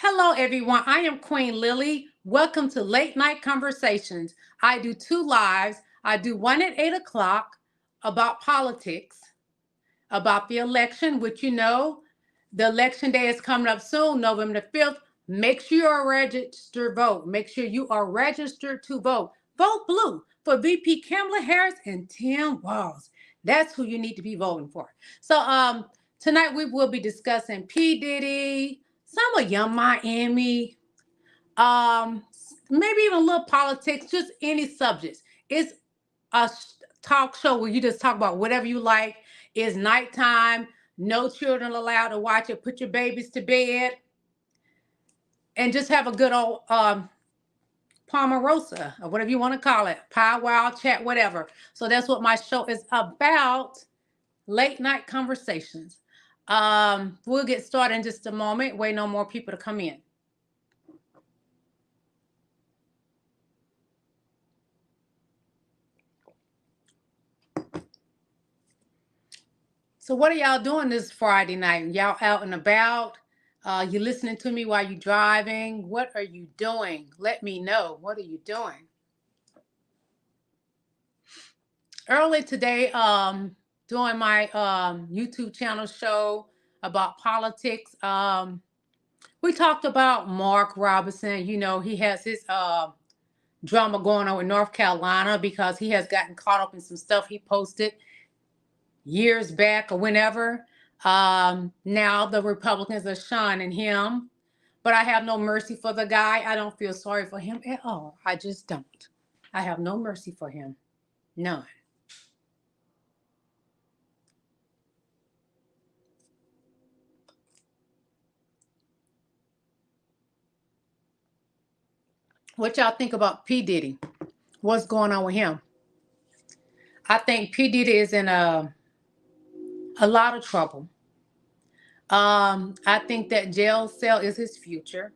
Hello, everyone. I am Queen Lily. Welcome to Late Night Conversations. I do two lives. I do one at 8 o'clock about politics, about the election, which the election day is coming up soon, November the 5th. Make sure you are registered to vote. Make sure you are registered to vote. Vote blue for VP Kamala Harris and Tim Walz. That's who you need to be voting for. So tonight we will be discussing P. Diddy, some of Young Miami, um, maybe even a little politics, just any subjects. It's a talk show where you just talk about whatever you like. It's nighttime, no children allowed to watch it. Put your babies to bed and just have a good old Pomerosa or whatever you want to call it, powwow, chat, whatever. So that's what my show is about, late night conversations. We'll get started in just a moment. Wait no more people to come in. So what are y'all doing this Friday night? Y'all out and about? You listening to me while you driving? What are you doing? Let me know. What are you doing? Early today, doing my YouTube channel show about politics. We talked about Mark Robinson. You know, he has his drama going on in North Carolina because he has gotten caught up in some stuff he posted years back or whenever. Now the Republicans are shunning him, but I have no mercy for the guy. I don't feel sorry for him at all. I just don't. I have no mercy for him. None. What y'all think about P. Diddy? What's going on with him? I think P. Diddy is in a lot of trouble. I think that jail cell is his future.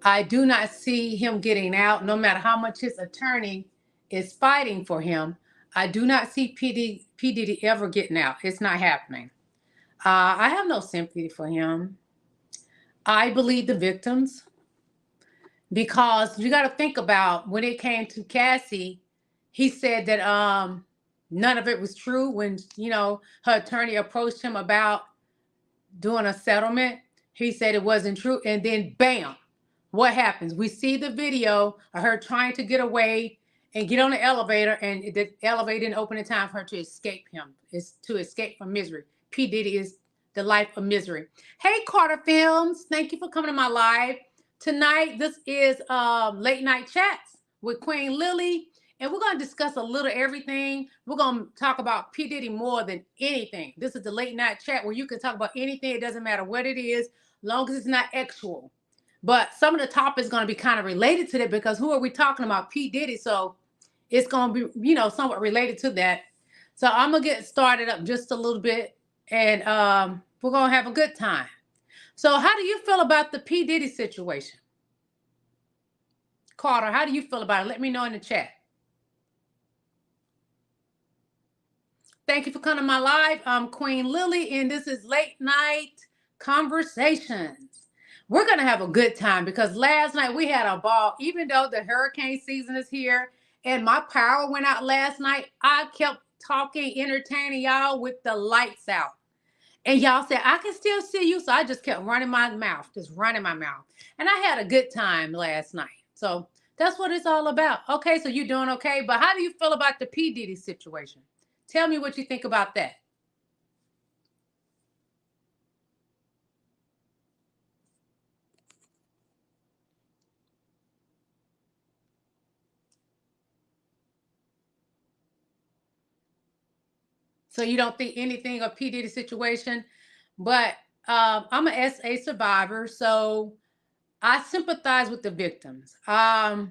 I do not see him getting out, no matter how much his attorney is fighting for him. I do not see P. Diddy ever getting out. It's not happening. I have no sympathy for him. I believe the victims, because you got to think about when it came to Cassie, he said that none of it was true when, her attorney approached him about doing a settlement. He said it wasn't true. And then bam, what happens? We see the video of her trying to get away and get on the elevator, and the elevator didn't open in time for her to escape him. It's to escape from misery. P. Diddy is the life of misery. Hey, Carter Films. Thank you for coming to my live. Tonight, this is Late Night Chats with Queen Lily, and we're going to discuss a little everything. We're going to talk about P. Diddy more than anything. This is the Late Night Chat where you can talk about anything. It doesn't matter what it is, long as it's not actual. But some of the topics going to be kind of related to that, because who are we talking about? P. Diddy. So it's going to be, somewhat related to that. So I'm going to get started up just a little bit, and we're going to have a good time. So how do you feel about the P. Diddy situation? Carter, how do you feel about it? Let me know in the chat. Thank you for coming to my live. I'm Queen Lily, and this is Late Night Conversations. We're going to have a good time because last night we had a ball. Even though the hurricane season is here and my power went out last night, I kept talking, entertaining y'all with the lights out. And y'all said, I can still see you. So I just kept running my mouth. And I had a good time last night. So that's what it's all about. Okay, so you're doing okay. But how do you feel about the P. Diddy situation? Tell me what you think about that. So you don't think anything of P. Diddy situation, but I'm an SA survivor, so I sympathize with the victims. A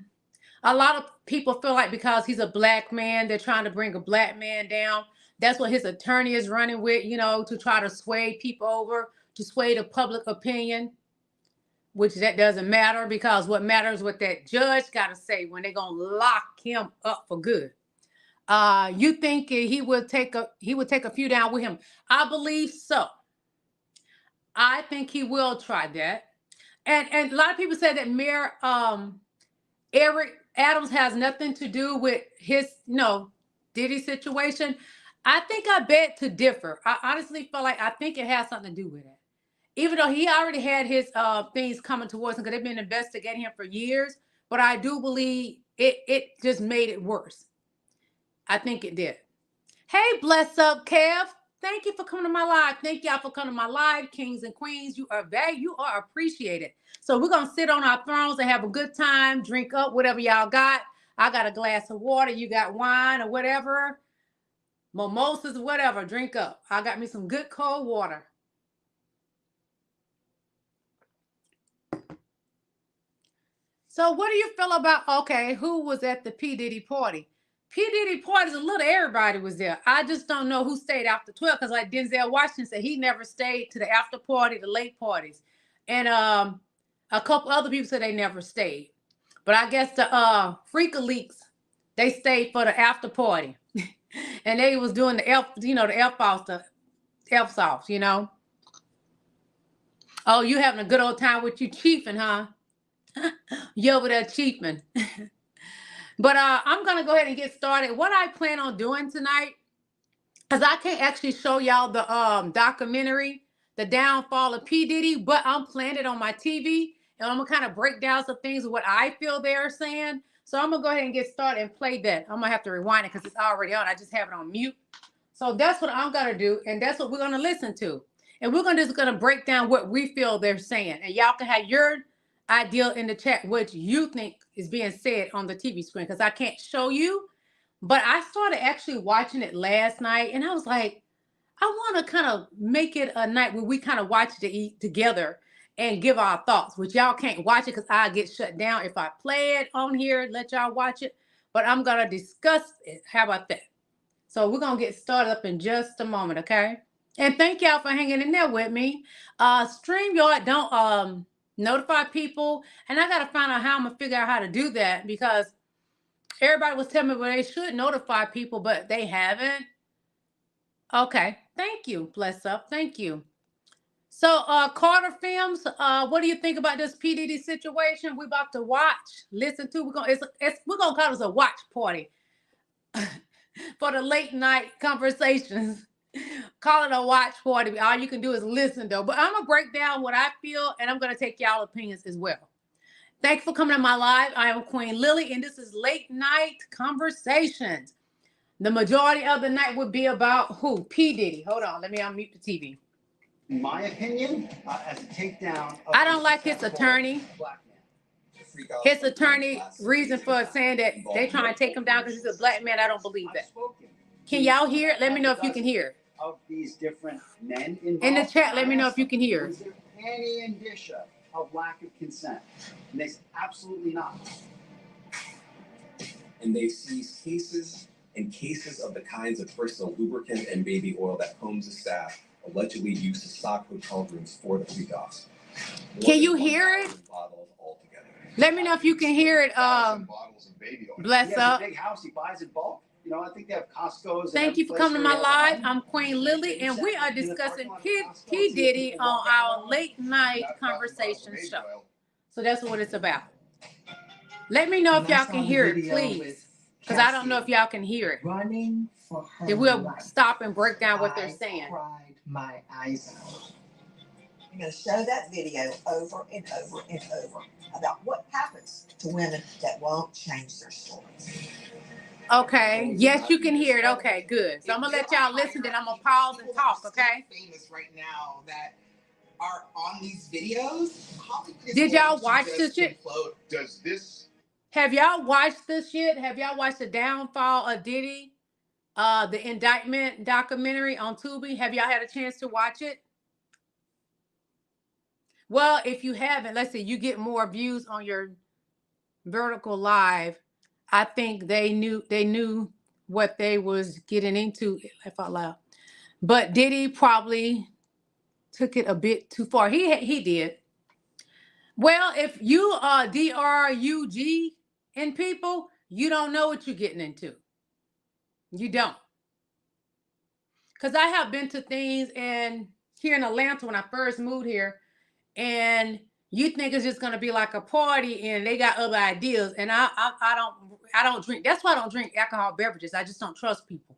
lot of people feel like because he's a black man, they're trying to bring a black man down. That's what his attorney is running with, to try to sway people over, to sway the public opinion, which that doesn't matter, because what matters is what that judge got to say when they're going to lock him up for good. You think he would take a few down with him? I believe so. I think he will try that. And a lot of people say that Mayor Eric Adams has nothing to do with his, Diddy situation. I think I beg to differ. I honestly feel like I think it has something to do with it. Even though he already had his things coming towards him because they've been investigating him for years, but I do believe it just made it worse. I think it did. Hey, bless up, Kev. Thank you for coming to my live. Thank y'all for coming to my live, kings and queens. You are valued. You are appreciated. So we're going to sit on our thrones and have a good time, drink up whatever y'all got. I got a glass of water. You got wine or whatever, mimosas, whatever. Drink up. I got me some good cold water. So what do you feel about, okay, who was at the P. Diddy party? P. Diddy parties, a little everybody was there. I just don't know who stayed after 12 because like Denzel Washington said, he never stayed to the after party, the late parties. And a couple other people said they never stayed. But I guess the Freak-a-Leaks, they stayed for the after party. And they was doing the F-offs, Oh, you having a good old time with you chiefing, huh? You over there chiefing. But I'm going to go ahead and get started. What I plan on doing tonight, because I can't actually show y'all the documentary, The Downfall of P. Diddy, but I'm playing it on my TV, and I'm going to kind of break down some things of what I feel they're saying. So I'm going to go ahead and get started and play that. I'm going to have to rewind it because it's already on. I just have it on mute. So that's what I'm going to do, and that's what we're going to listen to. And we're just going to break down what we feel they're saying. And y'all can have your idea in the chat what you think is being said on the TV screen, because I can't show you. But I started actually watching it last night, and I was like, I want to kind of make it a night where we kind of watch it together and give our thoughts, which y'all can't watch it because I get shut down if I play it on here, let y'all watch it. But I'm going to discuss it. How about that? So we're going to get started up in just a moment, okay? And thank y'all for hanging in there with me. StreamYard don't notify people, and I got to find out how I'm going to figure out how to do that, because everybody was telling me, well, they should notify people, but they haven't. Okay. Thank you. Bless up. Thank you. So, Carter Films, what do you think about this P. Diddy situation? We're about to watch, listen to. We're gonna call this a watch party for the late night conversations. Call it a watch party. All you can do is listen, though. But I'm gonna break down what I feel, and I'm gonna take y'all opinions as well. Thanks for coming to my live. I am Queen Lily, and this is Late Night Conversations. The majority of the night would be about who? P. Diddy. Hold on. Let me unmute the TV. In my opinion, as a takedown. I don't like his attorney. His attorney reason for saying that they trying to take him down because he's a black man. I don't believe that. Can y'all hear it? Let me know if you can hear it. Of these different men involved, in the chat, let me know if you can hear it. Is there any indicia of lack of consent? And they said absolutely not. And they seized cases and cases of the kinds of personal lubricant and baby oil that Combs' staff allegedly used to stock hotel rooms for the freak-offs. Can you hear it? Let me know if you can hear it. Bless up. He has a big house he buys in bulk. I think they have Costco's. Thank you for coming to my live. I'm Queen Lily, and we are discussing P. Diddy on our late night conversation show. So that's what it's about. Let me know if y'all can hear it, please, because I don't know if y'all can hear it. Running for her Then we'll life. stop and break down what they're saying. I cried my eyes out. I'm going to show that video over and over and over about what happens to women that won't change their stories. Okay. Yes, you can hear it. Okay, good. So I'm going to let y'all listen, then I'm going to pause and talk, okay? Famous right now that are on these videos. Did y'all watch this shit? Does this? Have y'all watched this shit? Have y'all watched The Downfall of Diddy? The indictment documentary on Tubi? Have y'all had a chance to watch it? Well, if you haven't, let's see, you get more views on your vertical live. I think they knew what they was getting into, if out loud. But Diddy probably took it a bit too far. He did. Well, if you are DRUG in people, you don't know what you're getting into. You don't. Because I have been to things here in Atlanta when I first moved here, and You think it's just gonna be like a party and they got other ideas. And I don't drink. That's why I don't drink alcohol beverages. I just don't trust people.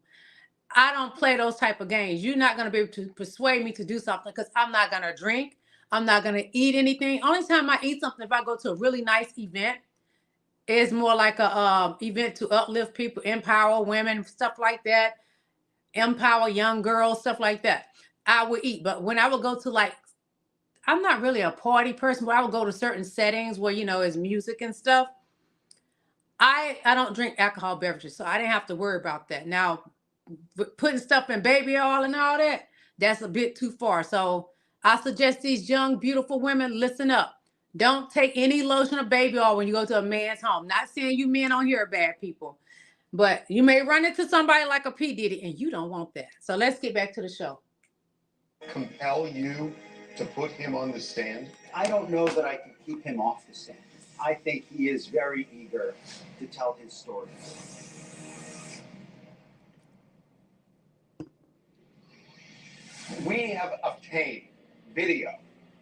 I don't play those type of games. You're not gonna be able to persuade me to do something because I'm not gonna drink. I'm not gonna eat anything. Only time I eat something if I go to a really nice event. It's more like a event to uplift people, empower women, stuff like that. Empower young girls, stuff like that. I would eat, but when I would go to like, I'm not really a party person, but I would go to certain settings where it's music and stuff. I don't drink alcohol beverages, so I didn't have to worry about that. Now, putting stuff in baby oil and all that, that's a bit too far. So I suggest these young, beautiful women listen up. Don't take any lotion or baby oil when you go to a man's home. Not saying you men on here are bad people, but you may run into somebody like a P. Diddy, and you don't want that. So let's get back to the show. Compel you to put him on the stand? I don't know that I can keep him off the stand. I think he is very eager to tell his story. We have obtained video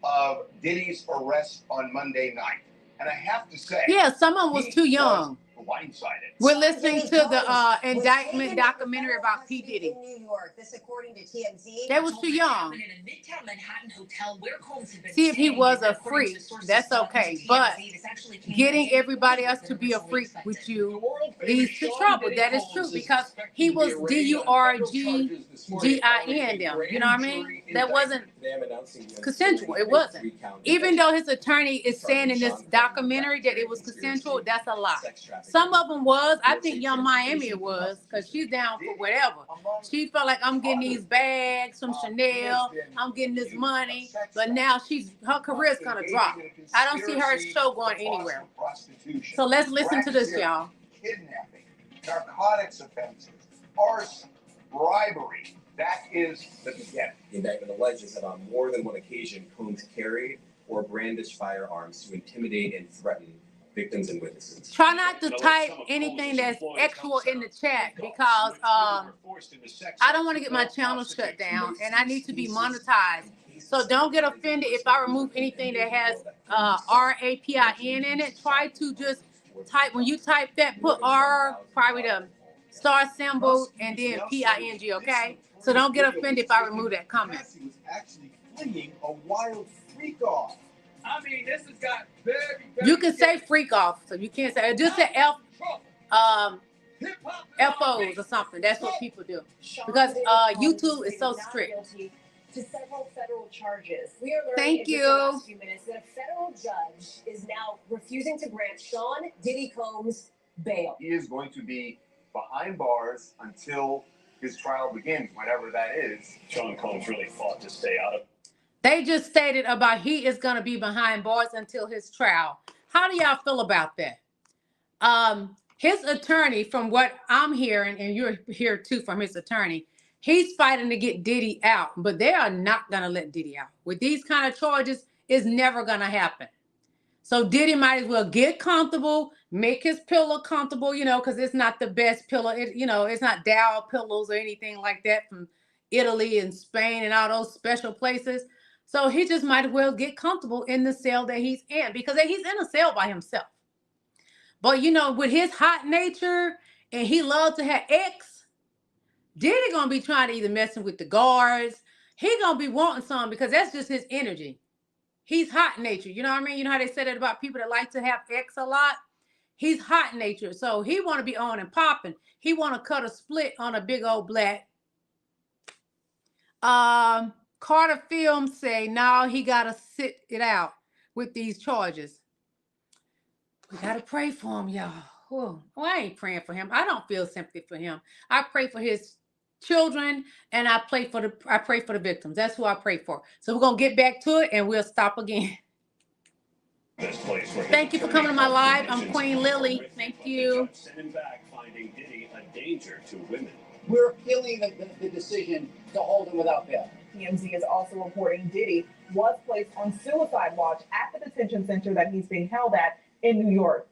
of Diddy's arrest on Monday night. And I have to say, Yeah, someone was too young. Blindsided. We're listening Diddy to the was indictment taken documentary into about P. custody Diddy. in New York. This according to TMZ. They was too young. In a Midtown Manhattan hotel where Combs had been See, if he staying, was a according to freak, sources that's talking okay. to But TMZ, this actually came getting as a everybody later else to than be a originally freak expected. with you leads to trouble. That is true because he was DURGGIN them. You know what I mean? That wasn't consensual. It wasn't. Even though his attorney is saying in this documentary that it was consensual, that's a lie. Some of them was. I think Young Miami it was because she's down for whatever. She felt like I'm getting these bags from Chanel. I'm getting this money. But now her career's going to drop. I don't see her show going anywhere. So let's listen to this, y'all. Kidnapping, narcotics offenses, arson, bribery. That is the beginning. The indictment alleges that on more than one occasion, Combs carried or brandished firearms to intimidate and threaten victims and witnesses. Try not to type anything that's actual in the chat because I don't want to get my channel shut down and I need to be monetized. So don't get offended if I remove anything that has RAPIN in it. Try to just type, when you type that, put R, probably the star symbol, and then PING, okay? So don't get offended if I remove that comment. He was actually fleeing a wild freak off. I mean, this has got very, very You can say freak off, so you can't say, just say FOs or something. That's what people do. Because YouTube is so strict. To several federal charges. We are learning Thank in you. just the last few minutes that a federal judge is now refusing to grant Sean Diddy Combs bail. He is going to be behind bars until his trial begins, whenever that is. Sean Combs really fought to stay out of. They just stated about he is going to be behind bars until his trial. How do y'all feel about that? His attorney, from what I'm hearing, and you're here too from his attorney, he's fighting to get Diddy out, but they are not going to let Diddy out. With these kind of charges, it's never going to happen. So Diddy might as well get comfortable, make his pillow comfortable, because it's not the best pillow. It's not Dow pillows or anything like that from Italy and Spain and all those special places. So he just might as well get comfortable in the cell that he's in because he's in a cell by himself. But, with his hot nature and he loves to have ex, Diddy going to be trying to either messing with the guards. He going to be wanting some because that's just his energy. He's hot nature. You know what I mean? You know how they say that about people that like to have ex a lot? He's hot nature. So he want to be on and popping. He want to cut a split on a big old black. Carter Film say, no, he got to sit it out with these charges. We got to pray for him, y'all. Well, I ain't praying for him. I don't feel sympathy for him. I pray for his children and I pray for the victims. That's who I pray for. So we're going to get back to it and we'll stop again. Thank you for coming to my live. I'm Queen Lily. Thank you. Sending back, finding Diddy a danger to women. We're appealing the decision to hold him without bail. TMZ is also reporting Diddy was placed on suicide watch at the detention center that he's being held at in New York.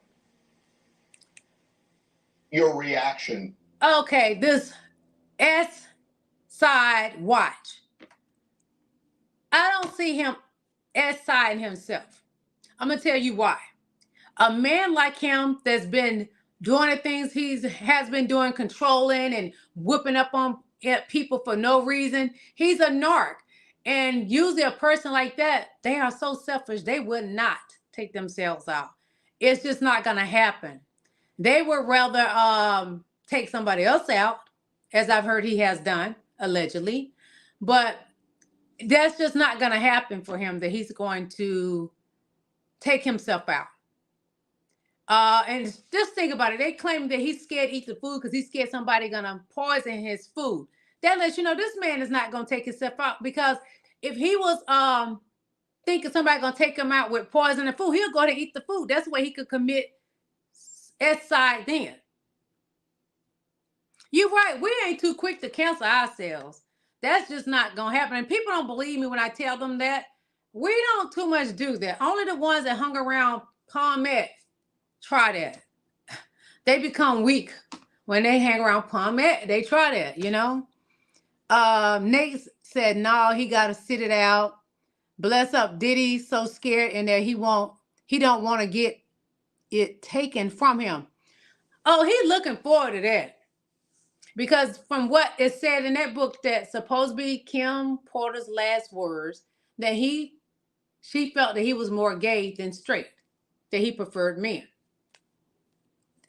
Your reaction? Okay, this S-side watch. I don't see him S-siding himself. I'm going to tell you why. A man like him that's been doing the things has been doing, controlling and whipping up on people for no reason, he's a narc. And usually a person like that, they are so selfish, they would not take themselves out. It's just not going to happen. They would rather take somebody else out, as I've heard he has done, allegedly. But that's just not going to happen for him, that he's going to take himself out. And just think about it. They claim that he's scared to eat the food because he's scared somebody gonna poison his food. That lets you know this man is not gonna take himself out, because if he was thinking somebody gonna take him out with poison and food, he'll go ahead and eat the food. That's where he could commit suicide then. You're right. We ain't too quick to cancel ourselves. That's just not gonna happen. And people don't believe me when I tell them that. We don't too much do that. Only the ones that hung around Palmet try that. They become weak when they hang around Palmet. They try that, you know. Nate said, no, he got to sit it out. Bless up. Diddy's so scared and that he don't want to get it taken from him. Oh, he's looking forward to that. Because from what it said in that book, that supposed to be Kim Porter's last words, that she felt that he was more gay than straight, that he preferred men.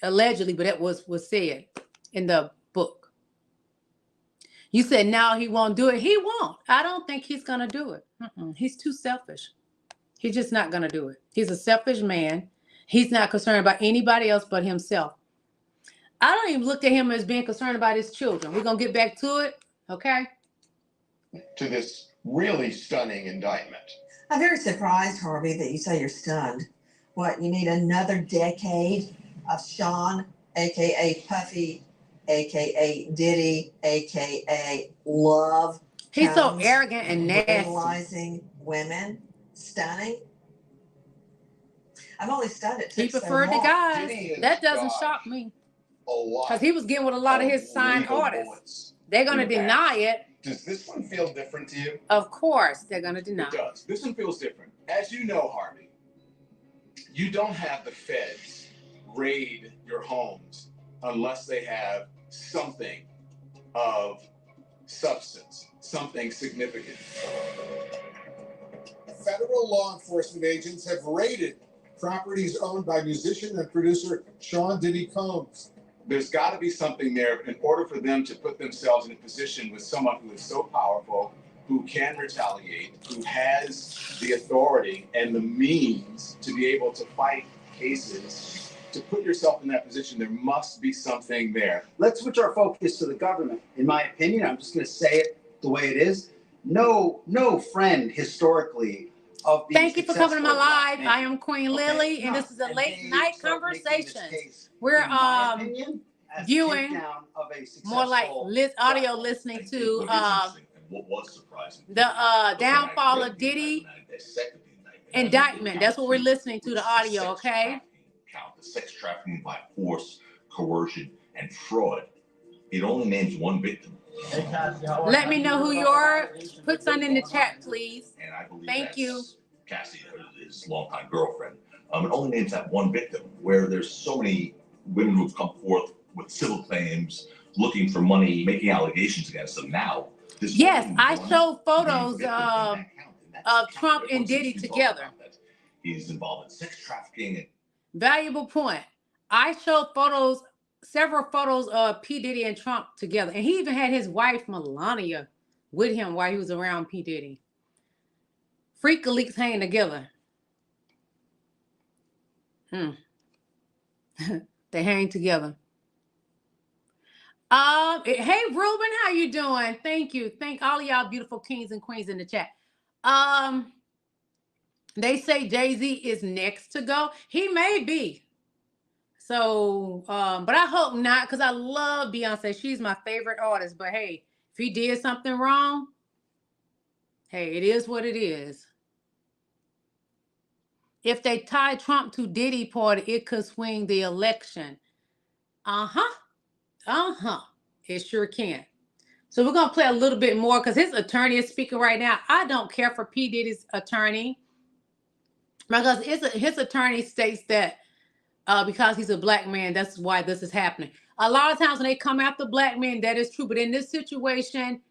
Allegedly, but that was said in the book. You said now he won't do it. He won't. I don't think he's going to do it. He's too selfish. He's just not going to do it. He's a selfish man. He's not concerned about anybody else but himself. I don't even look at him as being concerned about his children. We're going to get back to it, okay? To this really stunning indictment. I'm very surprised, Harvey, that you say you're stunned. What, you need another decade of Sean, a.k.a. Puffy, a.k.a. Diddy, a.k.a. Love? He's so arrogant and nasty. Analyzing women. Stunning. I'm only stunned it took He preferred the guys. That doesn't shock me. Because he was getting with a lot of his signed artists. They're going to deny it. Does this one feel different to you? Of course, they're going to deny it. It does. This one feels different. As you know, Harvey, you don't have the feds raid your homes unless they have something of substance, something significant. Federal law enforcement agents have raided properties owned by musician and producer Sean Diddy Combs. There's got to be something there in order for them to put themselves in a position with someone who is so powerful, who can retaliate, who has the authority and the means to be able to fight cases. To put yourself in that position, there must be something there. Let's switch our focus to the government. In my opinion, I'm just going to say it the way it is. No friend historically of the Thank you for coming to my live. I am Queen Lily, and this is a late night conversation. We're viewing more like audio listening to the downfall of Diddy indictment. That's what we're listening to, the audio, okay? The sex trafficking by force, coercion, and fraud. It only names one victim. Let me know who you are. Put something in the chat, please. And I believe Thank you. Cassie, his longtime girlfriend. It only names that one victim, where there's so many women who've come forth with civil claims, looking for money, making allegations against them now. Yes, I showed photos of Trump and Diddy together. He's involved in sex trafficking. Valuable point. I showed several photos of P. Diddy and Trump together. And he even had his wife, Melania, with him while he was around P. Diddy. Freak leaks hanging together. They hang together. Hey, Ruben, how you doing? Thank you. Thank all of y'all beautiful kings and queens in the chat. They say Jay-Z is next to go. He may be. So, but I hope not, because I love Beyonce. She's my favorite artist. But hey, if he did something wrong, hey, it is what it is. If they tie Trump to Diddy party, it could swing the election. It sure can. So we're going to play a little bit more because his attorney is speaking right now. I don't care for P. Diddy's attorney. Because his attorney states that because he's a black man, that's why this is happening. A lot of times when they come after black men, that is true. But in this situation,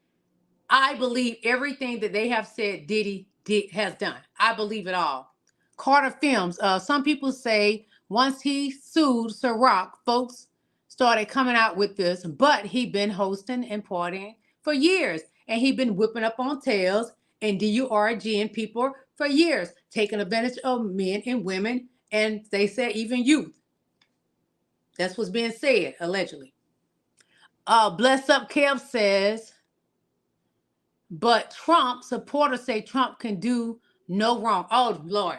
I believe everything that they have said Diddy has done. I believe it all. Carter Films. Some people say once he sued Ciroc, folks started coming out with this, but he been hosting and partying for years. And he been whipping up on tails and DURGing people for years, taking advantage of men and women, and they say even youth. That's what's being said, allegedly. Bless Up Kev says, but Trump supporters say Trump can do no wrong. Oh, Lord.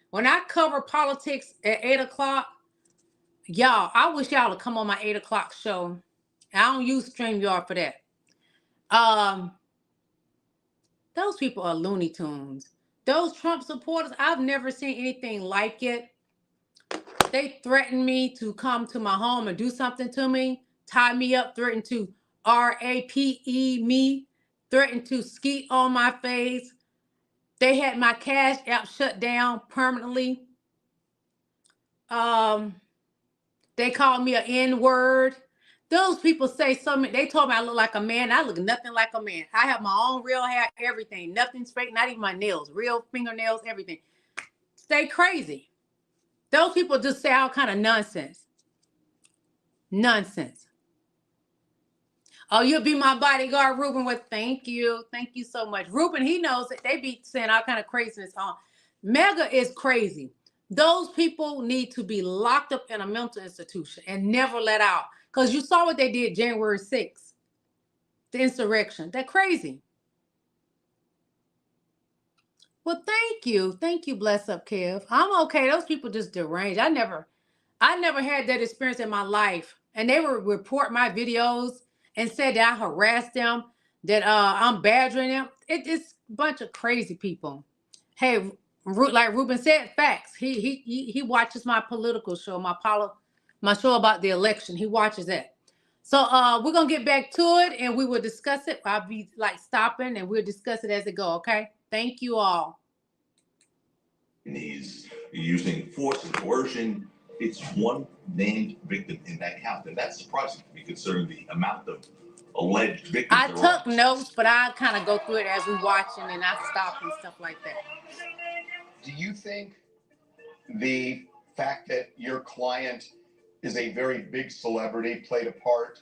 When I cover politics at 8 o'clock, y'all, I wish y'all would come on my 8 o'clock show. I don't use StreamYard for that. Those people are Looney Tunes. Those Trump supporters, I've never seen anything like it. They threatened me to come to my home and do something to me, tie me up, threatened to RAPE me, threatened to skeet on my face. They had my Cash App shut down permanently. They called me an N-word. Those people say something. They told me I look like a man. I look nothing like a man. I have my own real hair, everything. Nothing straight, not even my nails. Real fingernails, everything. Stay crazy. Those people just say all kind of nonsense. Nonsense. Oh, you'll be my bodyguard, Ruben. Well, thank you. Thank you so much. Ruben, he knows that they be saying all kind of craziness on. Mega is crazy. Those people need to be locked up in a mental institution and never let out. Because you saw what they did January 6th. The insurrection. They're crazy. Well, thank you. Thank you, Bless Up Kev. I'm okay. Those people just deranged. I never had that experience in my life. And they would report my videos and said that I harassed them, that I'm badgering them. It's a bunch of crazy people. Hey, like Ruben said, facts. He watches my political show, my show about the election. He watches that. So we're gonna get back to it and we will discuss it. I'll be like stopping and we'll discuss it as it go, okay? Thank you all. He's using force and coercion. It's one named victim in that count, and that's surprising to me considering the amount of alleged victims. I took notes, but I kind of go through it as we watching and I stop and stuff like that. Do you think the fact that your client is a very big celebrity played a part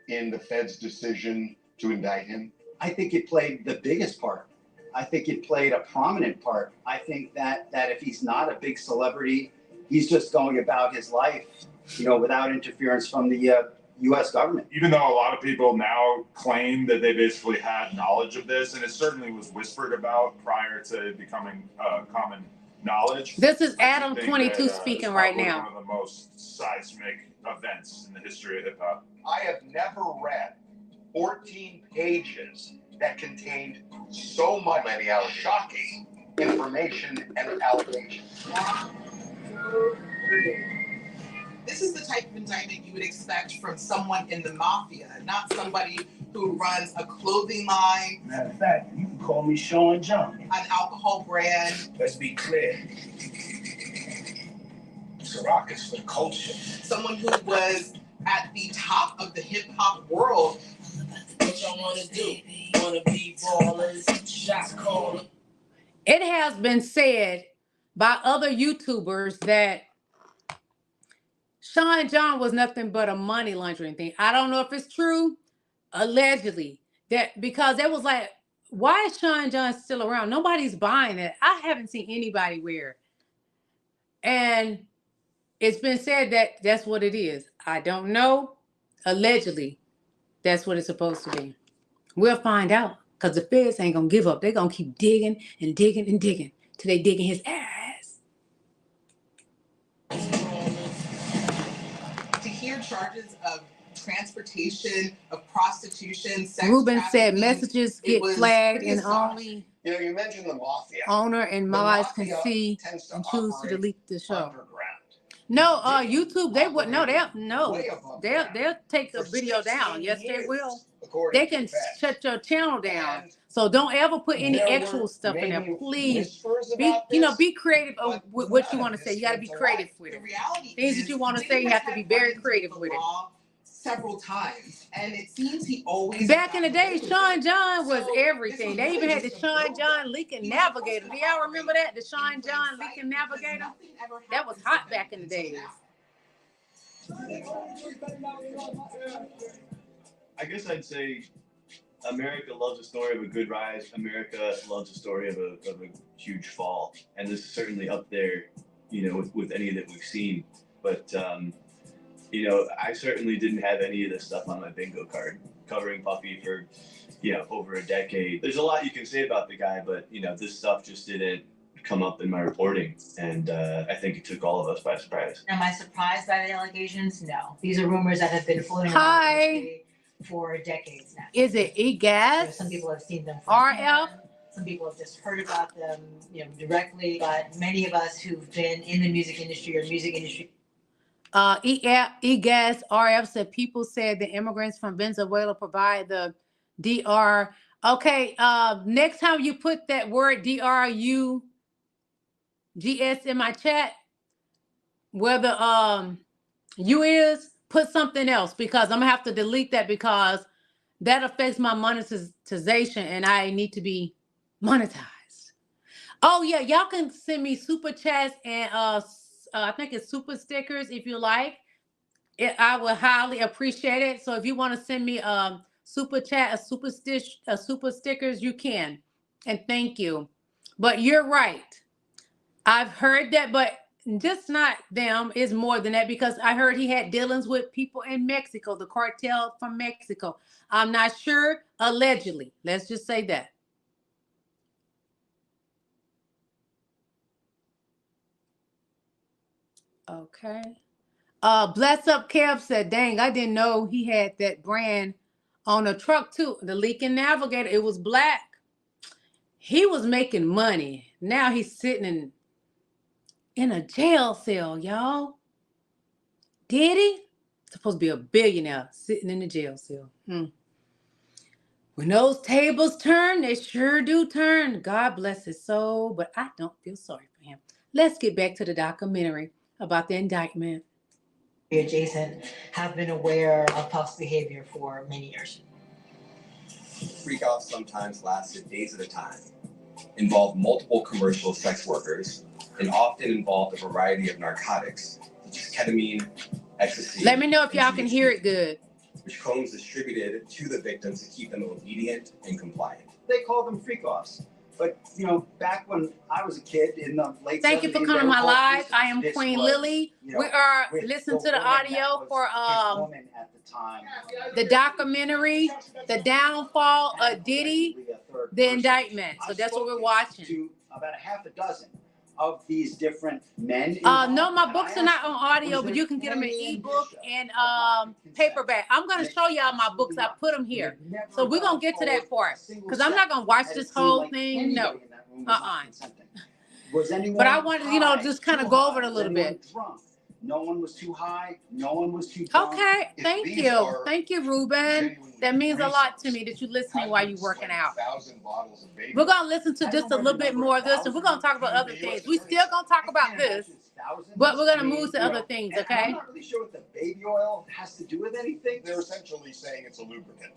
in the Fed's decision to indict him? I think it played the biggest part. I think it played a prominent part. I think that if he's not a big celebrity, he's just going about his life, without interference from the U.S. government. Even though a lot of people now claim that they basically had knowledge of this, and it certainly was whispered about prior to becoming common knowledge. This is Adam 22 speaking right now. One of the most seismic events in the history of hip hop. I have never read 14 pages that contained so many shocking information and allegations. This is the type of indictment you would expect from someone in the mafia, not somebody who runs a clothing line. Matter of fact, you can call me Sean John. An alcohol brand. Let's be clear. Ciroc is for the culture. Someone who was at the top of the hip hop world. What y'all want to do? Want to be ballers, shot caller? It has been said by other YouTubers that Sean John was nothing but a money laundering thing. I don't know if it's true, allegedly. That because it was like, why is Sean John still around? Nobody's buying it. I haven't seen anybody wear it. And it's been said that that's what it is. I don't know. Allegedly, that's what it's supposed to be. We'll find out because the feds ain't going to give up. They're going to keep digging and digging and digging till they dig in his ass. To hear charges of transportation, of prostitution, sex Ruben said trafficking, messages get flagged and bizarre. only You mentioned the mafia. owner and The mods can mafia see tends to and choose to operate delete the show. underground. No, YouTube, they would no, Way above they'll take the for video down. 16 Yes, they years, will. according They to can the feds. shut your channel down. And So don't ever put any there actual were stuff in there. maybe Please whispers be, about this, be creative but with what you none want of to say. this You got to came be to creative light. with The it. reality Things is that you want to Diddy say, you has have to be had very run-ins creative the with it. law several times, and it seems he always Back in the got away day, with Sean it. John was So everything. this They was even really had the just a Sean build-up. John leaking He was supposed navigator. to Do y'all operate remember that? The in Sean plain John sight leaking because navigator? nothing ever That was happens hot to them back in the until days. now. I guess I'd say America loves a story of a good rise. America loves a story of a huge fall, and this is certainly up there, with any that we've seen. But I certainly didn't have any of this stuff on my bingo card. Covering Puffy for, over a decade. There's a lot you can say about the guy, but this stuff just didn't come up in my reporting, and I think it took all of us by surprise. Am I surprised by the allegations? No. These are rumors that have been floating around the industry for decades now. Is it e-gas? Some people have seen them RF? Some people have just heard about them, directly. But many of us who've been in the music industry or music industry. E-gas RF said people said the immigrants from Venezuela provide the DR. Okay, next time you put that word DRUGS in my chat, where the U is, put something else, because I'm gonna have to delete that because that affects my monetization and I need to be monetized. Oh yeah, y'all can send me super chats and I think it's super stickers if you like. I would highly appreciate it. So if you want to send me super chat, a super stickers, you can. And thank you. But you're right. I've heard that, but just not them. It's more than that, because I heard he had dealings with people in Mexico, the cartel from Mexico. I'm not sure. Allegedly. Let's just say that. Okay. Bless Up Kev said, dang, I didn't know he had that brand on a truck too. The Leaking Navigator, it was black. He was making money. Now he's sitting in a jail cell, y'all. Did he? Supposed to be a billionaire sitting in a jail cell. When those tables turn, they sure do turn. God bless his soul, but I don't feel sorry for him. Let's get back to the documentary about the indictment. Adjacent have been aware of Puff's behavior for many years. Freak-offs sometimes lasted days at a time, involved multiple commercial sex workers, and often involved a variety of narcotics, such as ketamine, ecstasy. Let me know if y'all can hear it good. Which Combs distributed to the victims to keep them obedient and compliant. They called them freak-offs. But, back when I was a kid in the late 70s. Thank you for coming to my live. I am Queen Lily. We are listening to the audio for the documentary, The Downfall of Diddy, the indictment. So that's what we're watching. To about a half a dozen of these different men. No, my books are not on audio, but you can get them in ebook and paperback. I'm going to show y'all my books. I put them here. So we're going to get to that part, because I'm not going to watch this whole thing. No. But I wanted to, just kind of go over it a little bit. No one was too high. No one was too drunk. Okay, thank you. Thank you, Ruben. That means a lot to me that you listening while you're working out. We're going to listen to just a little bit more of this, and we're going to talk about other things. We're still going to talk about this, but we're going to move to other things, okay? I'm not really sure what the baby oil has to do with anything. They're essentially saying it's a lubricant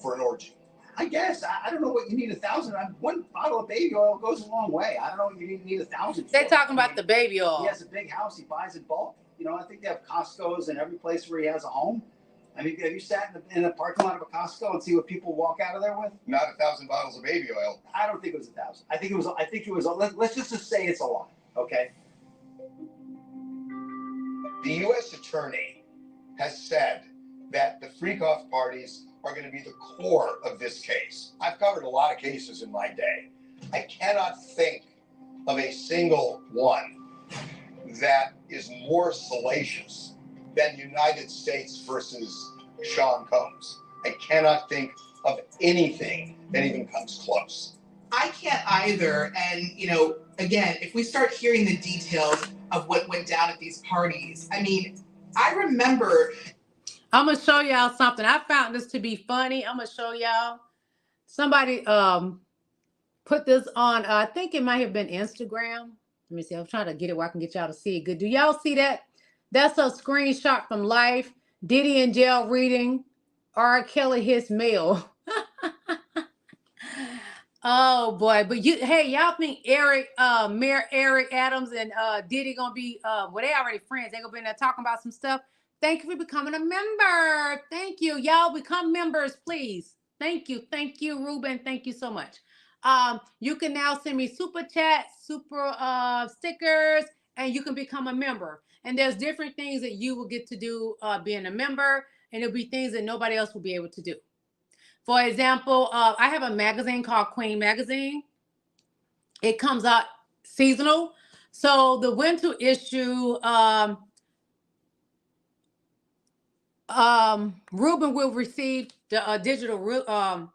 for an orgy. I guess. I don't know what you need 1,000. One bottle of baby oil goes a long way. I don't know what you need 1,000 for. They're talking about the baby oil. He has a big house. He buys in bulk. I think they have Costco's in every place where he has a home. I mean, have you sat in the parking lot of a Costco and see what people walk out of there with? Not 1,000 bottles of baby oil. I don't think it was 1,000. I think it was. Let's just say it's a lot. Okay. The U.S. Attorney has said that the freak-off parties are going to be the core of this case. I've covered a lot of cases in my day. I cannot think of a single one that is more salacious than United States versus Sean Combs. I cannot think of anything that even comes close. I can't either. And, you know, again, if we start hearing the details of what went down at these parties, I mean, I remember. I'm going to show y'all something. I found this to be funny. I'm going to show y'all. Somebody put this on, I think it might have been Instagram. Let me see. I'm trying to get it where I can get y'all to see it good. Do y'all see that? That's a screenshot from Life. Diddy in jail reading R. Kelly his mail. Oh boy, but hey, y'all think Mayor Eric Adams and Diddy gonna be well, they already friends. They gonna be in there talking about some stuff. Thank you for becoming a member. Thank you. Y'all become members, please. Thank you, Ruben. Thank you so much. You can now send me super chats, super stickers, and you can become a member. And there's different things that you will get to do being a member, and it'll be things that nobody else will be able to do. For example, I have a magazine called Queen Magazine. It comes out seasonal. So the winter issue, Ruben will receive the digital.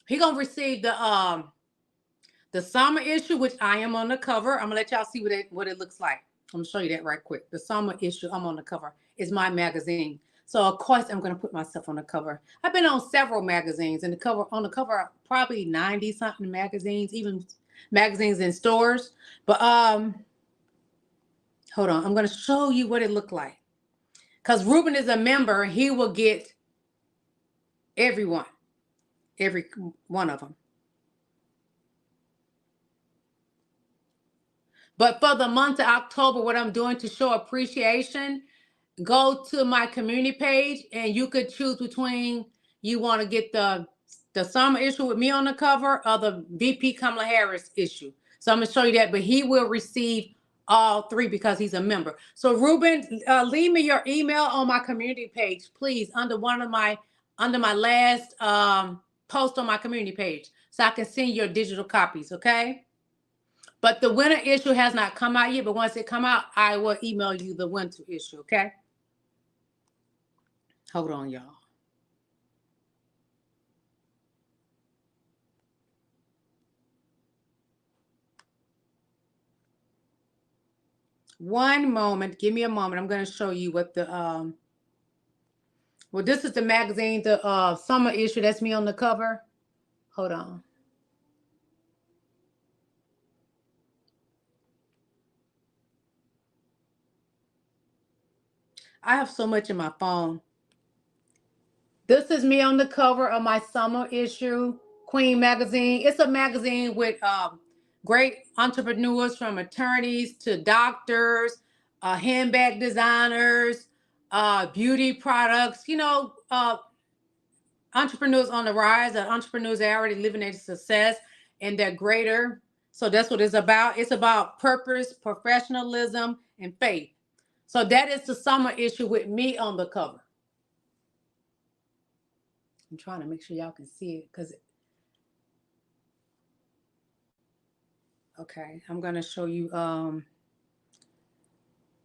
He gonna receive the summer issue, which I am on the cover. I'm gonna let y'all see what it looks like. I'm gonna show you that right quick. The summer issue, I'm on the cover. It's my magazine. So of course I'm gonna put myself on the cover. I've been on several magazines, and on the cover probably 90 something magazines, even magazines in stores. But hold on, I'm gonna show you what it looked like. Because Ruben is a member, he will get every one of them. But for the month of October, what I'm doing to show appreciation, go to my community page and you could choose between you want to get the summer issue with me on the cover or the VP Kamala Harris issue. So I'm going to show you that, but he will receive all three because he's a member. So Ruben, leave me your email on my community page, please, under my last post on my community page, so I can send your digital copies, okay? But the winter issue has not come out yet, but once it come out, I will email you the winter issue, okay? Hold on, y'all. One moment. Give me a moment. I'm going to show you what the well, this is the magazine, the summer issue. That's me on the cover. Hold on. I have so much in my phone. This is me on the cover of my summer issue, Queen Magazine. It's a magazine with great entrepreneurs, from attorneys to doctors, handbag designers, beauty products, you know, entrepreneurs on the rise, entrepreneurs that are already living their success and they're greater. So that's what it's about. It's about purpose, professionalism, and faith. So that is the summer issue with me on the cover. I'm trying to make sure y'all can see it because okay, I'm going to show you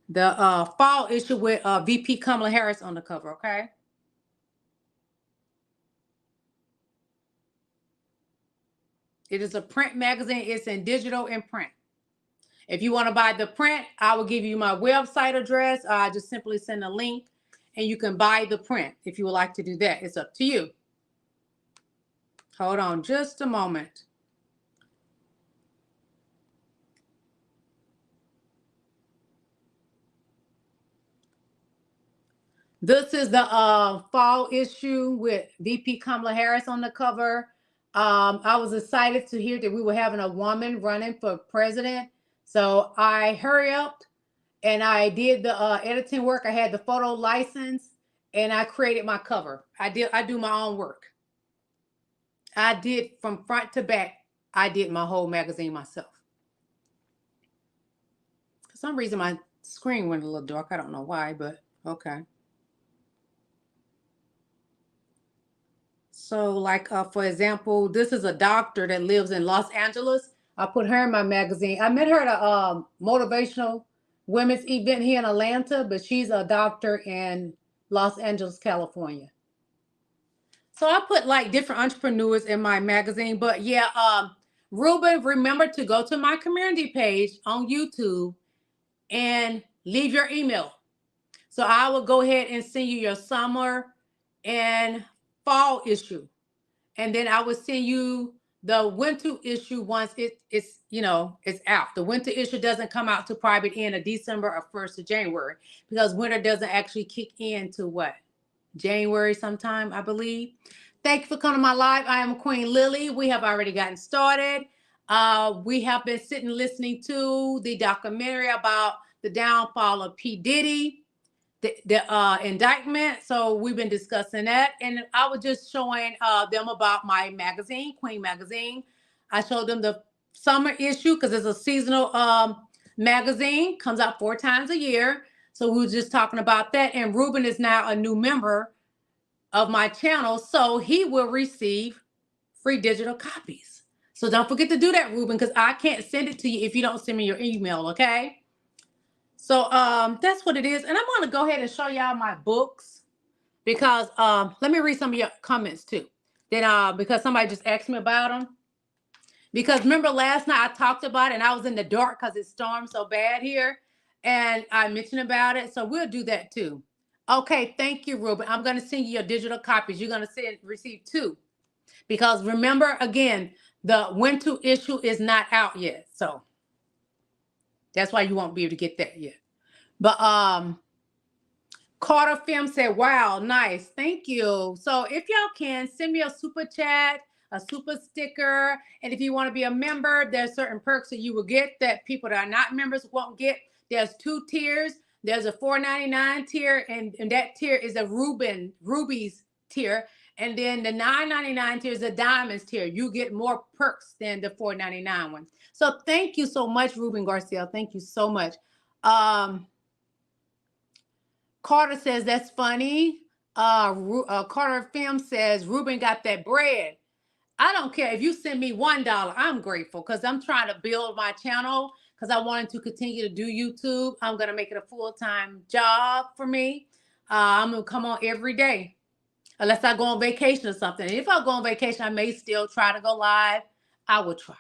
the fall issue with VP Kamala Harris on the cover, okay? It is a print magazine. It's in digital and print. If you want to buy the print, I will give you my website address. I just simply send a link and you can buy the print if you would like to do that. It's up to you. Hold on just a moment. This is the fall issue with VP Kamala Harris on the cover. I was excited to hear that we were having a woman running for president. So I hurried up and I did the editing work. I had the photo license and I created my cover. I do my own work. I did from front to back. I did my whole magazine myself. For some reason, my screen went a little dark. I don't know why, but okay. So like, for example, this is a doctor that lives in Los Angeles. I put her in my magazine. I met her at a motivational women's event here in Atlanta, but she's a doctor in Los Angeles, California. So I put like different entrepreneurs in my magazine, but yeah, Ruben, remember to go to my community page on YouTube and leave your email. So I will go ahead and send you your summer and fall issue. And then I will send you the winter issue once it's it's out. The winter issue doesn't come out to probably the end of December or 1st of January, because winter doesn't actually kick in to what? January sometime, I believe. Thank you for coming to my live. I am Queen Lily. We have already gotten started. We have been sitting listening to the documentary about the downfall of P. Diddy, the indictment. So we've been discussing that. And I was just showing them about my magazine, Queen Magazine. I showed them the summer issue because it's a seasonal magazine, comes out 4 times a year. So we were just talking about that. And Ruben is now a new member of my channel, so he will receive free digital copies. So don't forget to do that, Ruben, because I can't send it to you if you don't send me your email, okay? So that's what it is. And I'm going to go ahead and show y'all my books, because let me read some of your comments too. Then because somebody just asked me about them. Because remember last night I talked about it and I was in the dark because it stormed so bad here. And I mentioned about it. So we'll do that too. Okay, thank you, Ruben. I'm going to send you your digital copies. You're going to receive 2. Because remember, again, the winter issue is not out yet. So that's why you won't be able to get that yet. But Carter Film said, wow, nice. Thank you. So if y'all can, send me a super chat, a super sticker. And if you want to be a member, there's certain perks that you will get that people that are not members won't get. There's 2 tiers. There's a $4.99 tier, and that tier is a Ruby's tier. And then the $9.99 tier is a Diamonds tier. You get more perks than the $4.99 one. So thank you so much, Ruben Garcia. Thank you so much. Carter says, that's funny. Carter Film says, Ruben got that bread. I don't care if you send me $1. I'm grateful because I'm trying to build my channel because I wanted to continue to do YouTube. I'm going to make it a full-time job for me. I'm going to come on every day unless I go on vacation or something. And if I go on vacation, I may still try to go live. I will try.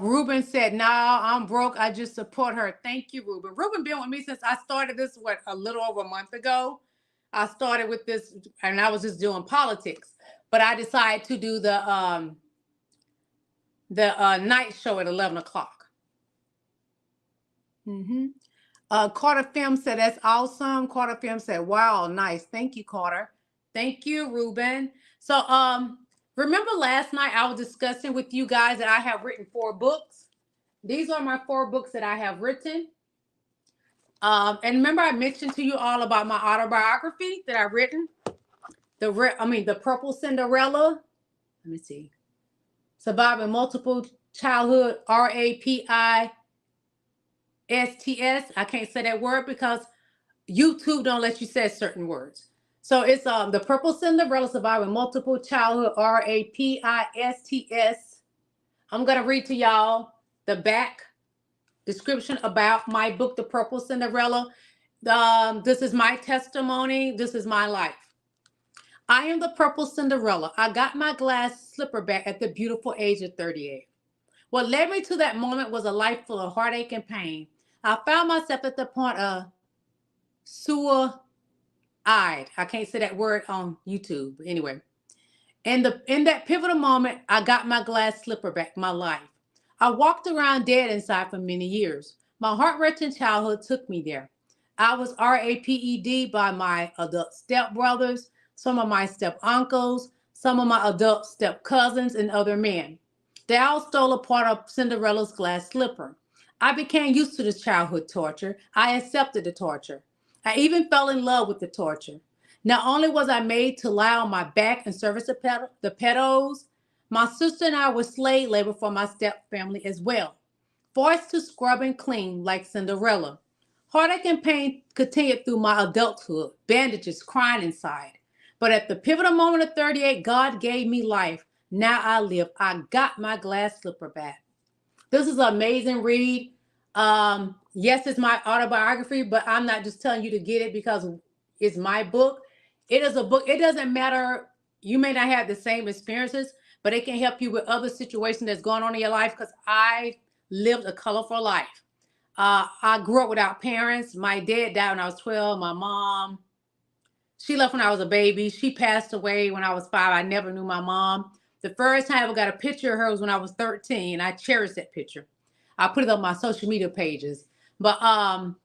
Ruben said, no, I'm broke. I just support her. Thank you, Ruben. Ruben been with me since I started this, a little over a month ago. I started with this and I was just doing politics, but I decided to do the night show at 11 o'clock. Carter Film said, that's awesome. Carter Film said, wow, nice. Thank you, Carter. Thank you, Ruben. So, remember last night I was discussing with you guys that I have written 4 books. These are my 4 books that I have written. And remember I mentioned to you all about my autobiography that I've written? The Purple Cinderella. Let me see. Surviving Multiple Childhood, RAPISTS. I can't say that word because YouTube don't let you say certain words. So it's The Purple Cinderella, Surviving Multiple Childhood, RAPISTS. I'm going to read to y'all the back description about my book, The Purple Cinderella. This is my testimony. This is my life. I am the Purple Cinderella. I got my glass slipper back at the beautiful age of 38. What led me to that moment was a life full of heartache and pain. I found myself at the point of suicide. I can't say that word on YouTube. But anyway, in that pivotal moment, I got my glass slipper back, my life. I walked around dead inside for many years. My heart-wrenching childhood took me there. I was raped by my adult stepbrothers, some of my step-uncles, some of my adult step-cousins, and other men. They all stole a part of Cinderella's glass slipper. I became used to this childhood torture. I accepted the torture. I even fell in love with the torture. Not only was I made to lie on my back and service the pedos, my sister and I were slave labor for my step family as well, forced to scrub and clean like Cinderella. Heartache and pain continued through my adulthood, bandages, crying inside. But at the pivotal moment of 38, God gave me life. Now I live. I got my glass slipper back. This is an amazing read. Yes, it's my autobiography, but I'm not just telling you to get it because it's my book. It is a book. It doesn't matter. You may not have the same experiences, but it can help you with other situations that's going on in your life, because I lived a colorful life. I grew up without parents. My dad died when I was 12. My mom, she left when I was a baby. She passed away when I was 5. I never knew my mom. The first time I ever got a picture of her was when I was 13. I cherish that picture. I put it on my social media pages. But I've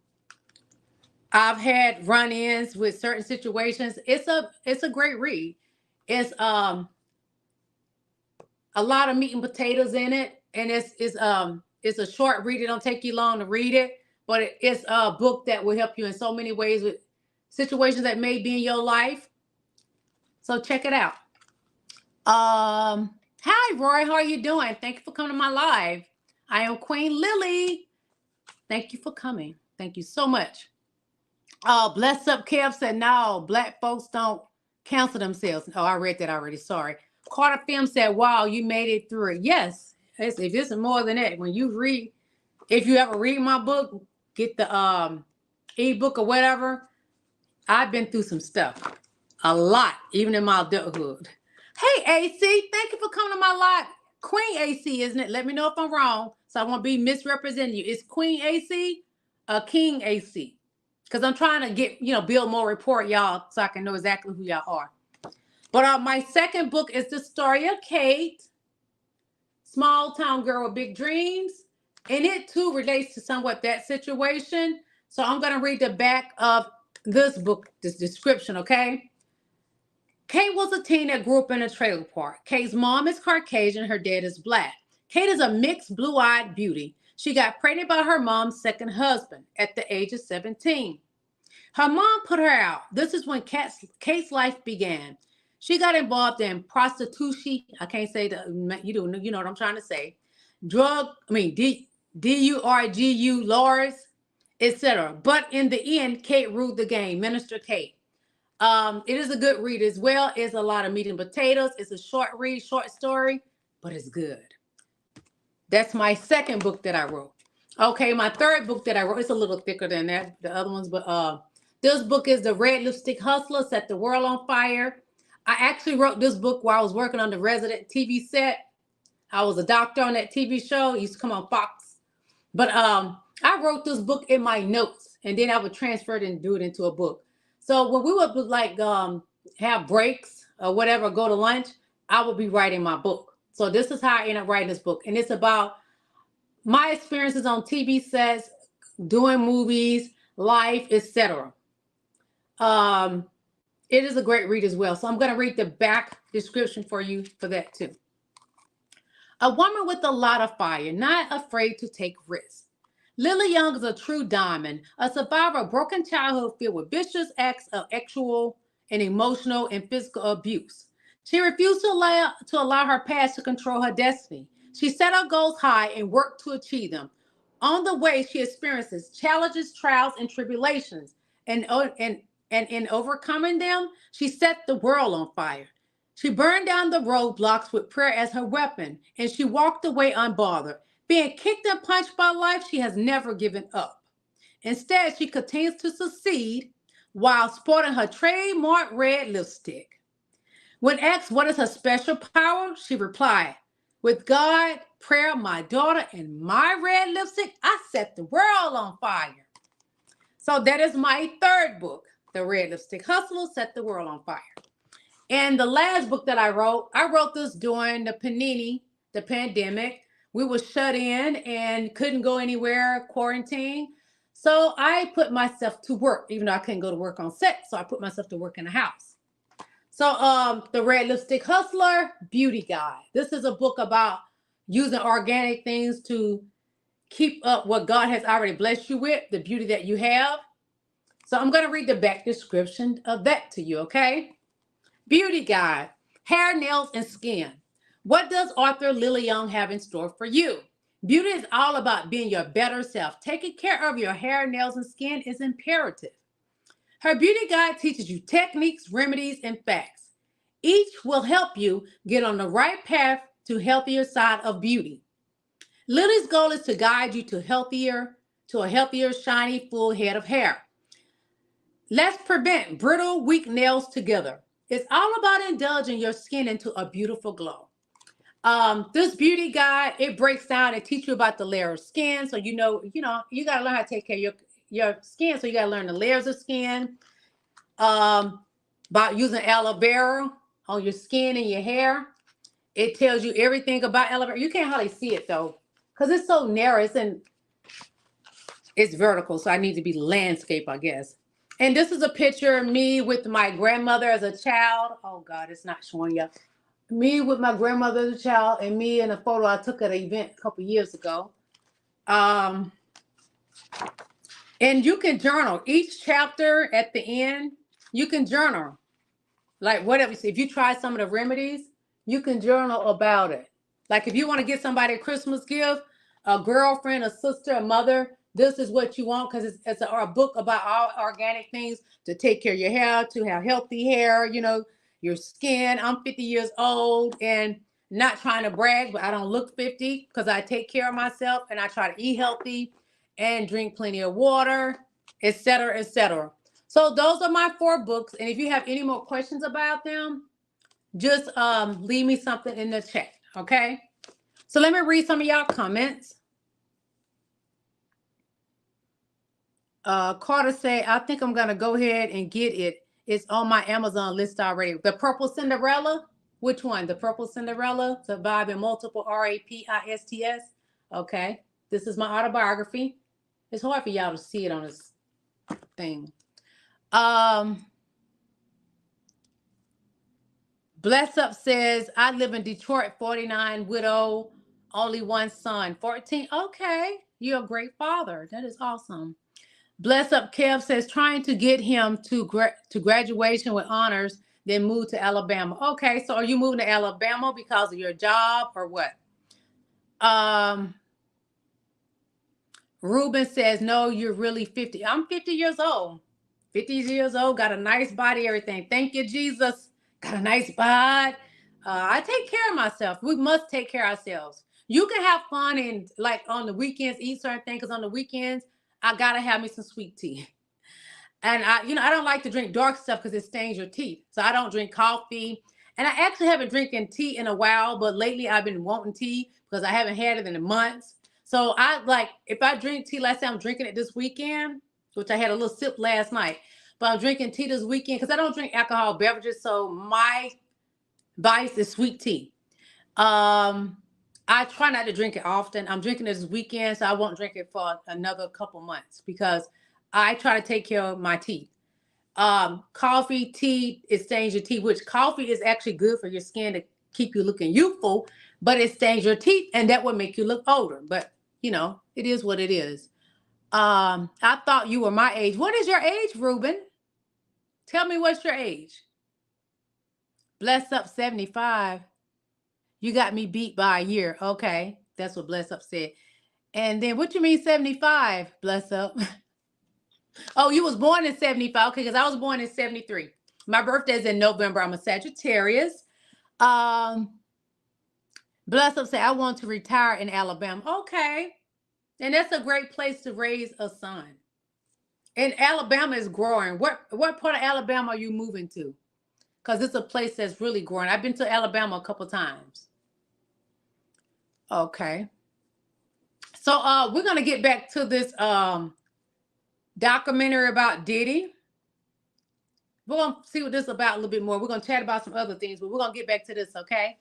had run-ins with certain situations. It's a great read. It's a lot of meat and potatoes in it, and it's a short read. It don't take you long to read it, but it's a book that will help you in so many ways with situations that may be in your life. So check it out. Hi Roy, how are you doing? Thank you for coming to my live. I am Queen Lily. Thank you for coming. Thank you so much. Bless Up Kev said, no, black folks don't cancel themselves. Oh, I read that already. Sorry. Carter Film said, wow, you made it through it. Yes. If this is more than that, when you read, if you ever read my book, get the ebook or whatever, I've been through some stuff. A lot, even in my adulthood. Hey, AC, thank you for coming to my live. Queen AC, isn't it? Let me know if I'm wrong, so I won't be misrepresenting you. Is Queen AC or King AC? Because I'm trying to get, build more rapport, y'all, so I can know exactly who y'all are. But my second book is the story of Kate, small town girl with big dreams. And it too relates to somewhat that situation. So I'm going to read the back of this book, this description, okay? Kate was a teen that grew up in a trailer park. Kate's mom is Caucasian, her dad is black. Kate is a mixed blue-eyed beauty. She got pregnant by her mom's second husband at the age of 17. Her mom put her out. This is when Kate's life began. She got involved in prostitution. I can't say that, you know what I'm trying to say. DURGU, Lars, etc. But in the end, Kate ruled the game. Minister Kate. It is a good read as well. It's a lot of meat and potatoes. It's a short read, short story, but it's good. That's my second book that I wrote. Okay, my third book that I wrote, it's a little thicker than that, the other ones, but this book is The Red Lipstick Hustler, Set the World on Fire. I actually wrote this book while I was working on the Resident TV set. I was a doctor on that TV show. It used to come on Fox. But I wrote this book in my notes, and then I would transfer it and do it into a book. So when we would have breaks or whatever, go to lunch, I would be writing my book. So this is how I ended up writing this book. And it's about my experiences on TV sets, doing movies, life, etc. It is a great read as well. So I'm going to read the back description for you for that too. A woman with a lot of fire, not afraid to take risks. Lily Young is a true diamond, a survivor of broken childhood filled with vicious acts of sexual and emotional and physical abuse. She refused to allow her past to control her destiny. She set her goals high and worked to achieve them. On the way, she experiences challenges, trials, and tribulations. And in overcoming them, she set the world on fire. She burned down the roadblocks with prayer as her weapon, and she walked away unbothered. Being kicked and punched by life, she has never given up. Instead, she continues to succeed while sporting her trademark red lipstick. When asked what is her special power, she replied, with God, prayer, my daughter, and my red lipstick, I set the world on fire. So that is my third book, The Red Lipstick Hustler, Set the World on Fire. And the last book that I wrote this during the pandemic. We were shut in and couldn't go anywhere, quarantine. So I put myself to work, even though I couldn't go to work on set. So I put myself to work in the house. So The Red Lipstick Hustler, Beauty Guide. This is a book about using organic things to keep up what God has already blessed you with, the beauty that you have. So I'm going to read the back description of that to you, okay? Beauty Guide, hair, nails, and skin. What does author Lily Young have in store for you? Beauty is all about being your better self. Taking care of your hair, nails, and skin is imperative. Her beauty guide teaches you techniques, remedies, and facts. Each will help you get on the right path to healthier side of beauty. Lily's goal is to guide you to a healthier, shiny, full head of hair. Let's prevent brittle, weak nails together. It's all about indulging your skin into a beautiful glow. This beauty guide, it breaks down and teach you about the layer of skin. So you gotta learn how to take care of your skin. So you gotta learn the layers of skin. About using aloe vera on your skin and your hair. It tells you everything about aloe vera. You can't hardly see it though, because it's so narrow. It's vertical, so I need to be landscape, I guess. And this is a picture of me with my grandmother as a child. Oh God, it's not showing you. Me with my grandmother as a child, and me in a photo I took at an event a couple years ago. And you can journal. Each chapter at the end, you can journal. Like whatever. If you try some of the remedies, you can journal about it. Like if you want to get somebody a Christmas gift, a girlfriend, a sister, a mother, this is what you want, because it's a book about all organic things to take care of your hair, to have healthy hair, your skin. I'm 50 years old and not trying to brag, but I don't look 50 because I take care of myself and I try to eat healthy and drink plenty of water, etc., etc. So those are my 4 books. And if you have any more questions about them, just leave me something in the chat, okay? So let me read some of y'all comments. Carter say, I think I'm going to go ahead and get it. It's on my Amazon list already. The Purple Cinderella? Which one? The Purple Cinderella? Surviving Multiple RAPISTS? Okay. This is my autobiography. It's hard for y'all to see it on this thing. Bless Up says, I live in Detroit, 49, widow, only 1 son, 14. Okay. You're a great father. That is awesome. Bless Up Kev says, trying to get him to graduation with honors, then move to Alabama. Okay, so are you moving to Alabama because of your job or what? Ruben says, no, you're really 50. I'm 50 years old. 50 years old, got a nice body, everything. Thank you, Jesus. Got a nice bod. I take care of myself. We must take care of ourselves. You can have fun and like on the weekends, eat certain things, because on the weekends, I gotta have me some sweet tea. And I don't like to drink dark stuff because it stains your teeth. So I don't drink coffee. And I actually haven't drinking tea in a while, but lately I've been wanting tea because I haven't had it in months. So if I drink tea, let's say I'm drinking it this weekend, which I had a little sip last night, but I'm drinking tea this weekend because I don't drink alcohol beverages. So my vice is sweet tea. I try not to drink it often. I'm drinking it this weekend, so I won't drink it for another couple months because I try to take care of my teeth. Coffee, tea, it stains your teeth, which coffee is actually good for your skin to keep you looking youthful, but it stains your teeth and that would make you look older. But, it is what it is. I thought you were my age. What is your age, Ruben? Tell me what's your age. Bless Up 75. You got me beat by a year. Okay. That's what Bless Up said. And then what you mean 75, Bless Up? Oh, you was born in 75. Okay, because I was born in 73. My birthday's in November. I'm a Sagittarius. Bless Up said, I want to retire in Alabama. Okay. And that's a great place to raise a son. And Alabama is growing. What part of Alabama are you moving to? Because it's a place that's really growing. I've been to Alabama a couple times. Okay. So we're going to get back to this documentary about Diddy. We're going to see what this is about a little bit more. We're going to chat about some other things, but we're going to get back to this, okay?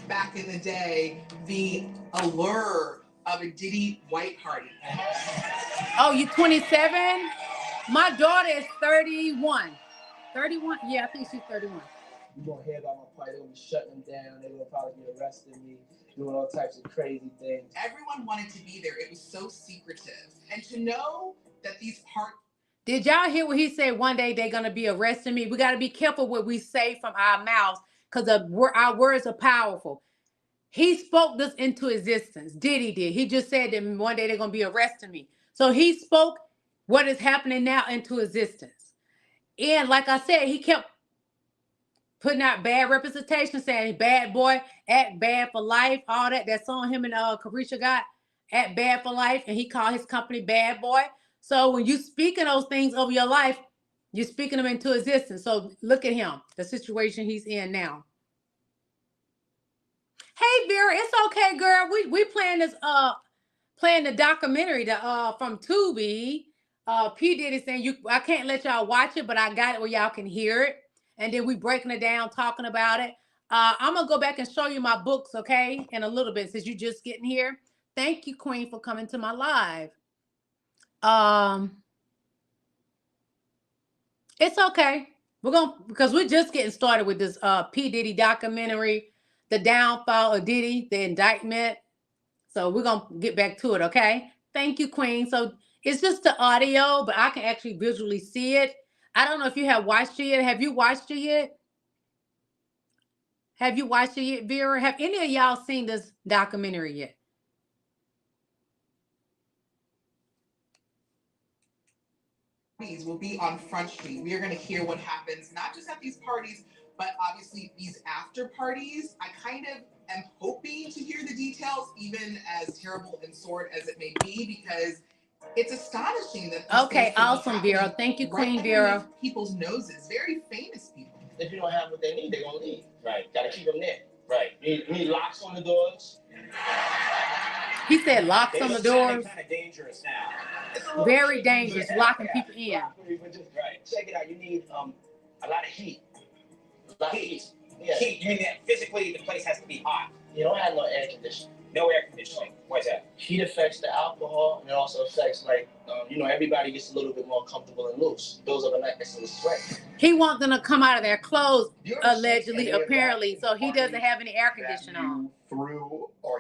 Back in the day, the allure of a Diddy white party. Oh, you 27? My daughter is 31. 31? Yeah, I think she's 31. You gonna hear about my party? They're gonna be shutting them down. They're gonna probably be arresting me, doing all types of crazy things. Everyone wanted to be there. It was so secretive. And to know that these parties. Did y'all hear what he said? One day they're gonna be arresting me. We got to be careful what we say from our mouths because our words are powerful. He spoke this into existence. Diddy did. He just said that one day they're gonna be arresting me. So he spoke what is happening now into existence. And like I said, he kept putting out bad representation, saying bad boy, act bad for life, all that. That song him and Carisha got, act bad for life, and he called his company Bad Boy. So when you speaking those things over your life, you're speaking them into existence. So look at him, the situation he's in now. Hey Vera, it's okay, girl. We playing this playing the documentary from Tubi. P Diddy saying I can't let y'all watch it, but I got it where y'all can hear it. And then we breaking it down, talking about it. I'm gonna go back and show you my books, okay, in a little bit, since you just getting here. Thank you, Queen, for coming to my live. It's okay. Because we're just getting started with this P Diddy documentary, the downfall of Diddy, the indictment. So we're gonna get back to it, okay? Thank you, Queen. So it's just the audio, but I can actually visually see it. I don't know if you have watched it yet. Have you watched it yet? Have you watched it yet, Vera? Have any of y'all seen this documentary yet? Will be on Front Street. We are going to hear what happens, not just at these parties, but obviously these after parties. I kind of am hoping to hear the details, even as terrible and sordid as it may be, because it's astonishing that these Okay, awesome, Vera. Thank you, Queen right Vera. People's noses, very famous people. If you don't have what they need, they're gonna leave. Right. Gotta keep them there. Right. You need locks on the doors. He said locks on the doors. Kind of dangerous now. Very dangerous, locking people in. Right. Check it out. You need a lot of heat. A lot of heat. Yeah. Heat. You mean that physically the place has to be hot? You don't have no air conditioning. No air conditioning. Why's that? Heat affects the alcohol, and it also affects everybody gets a little bit more comfortable and loose. Those are the nights of the sweat. He wants them to come out of their clothes, allegedly, apparently, so he doesn't have any air conditioning on.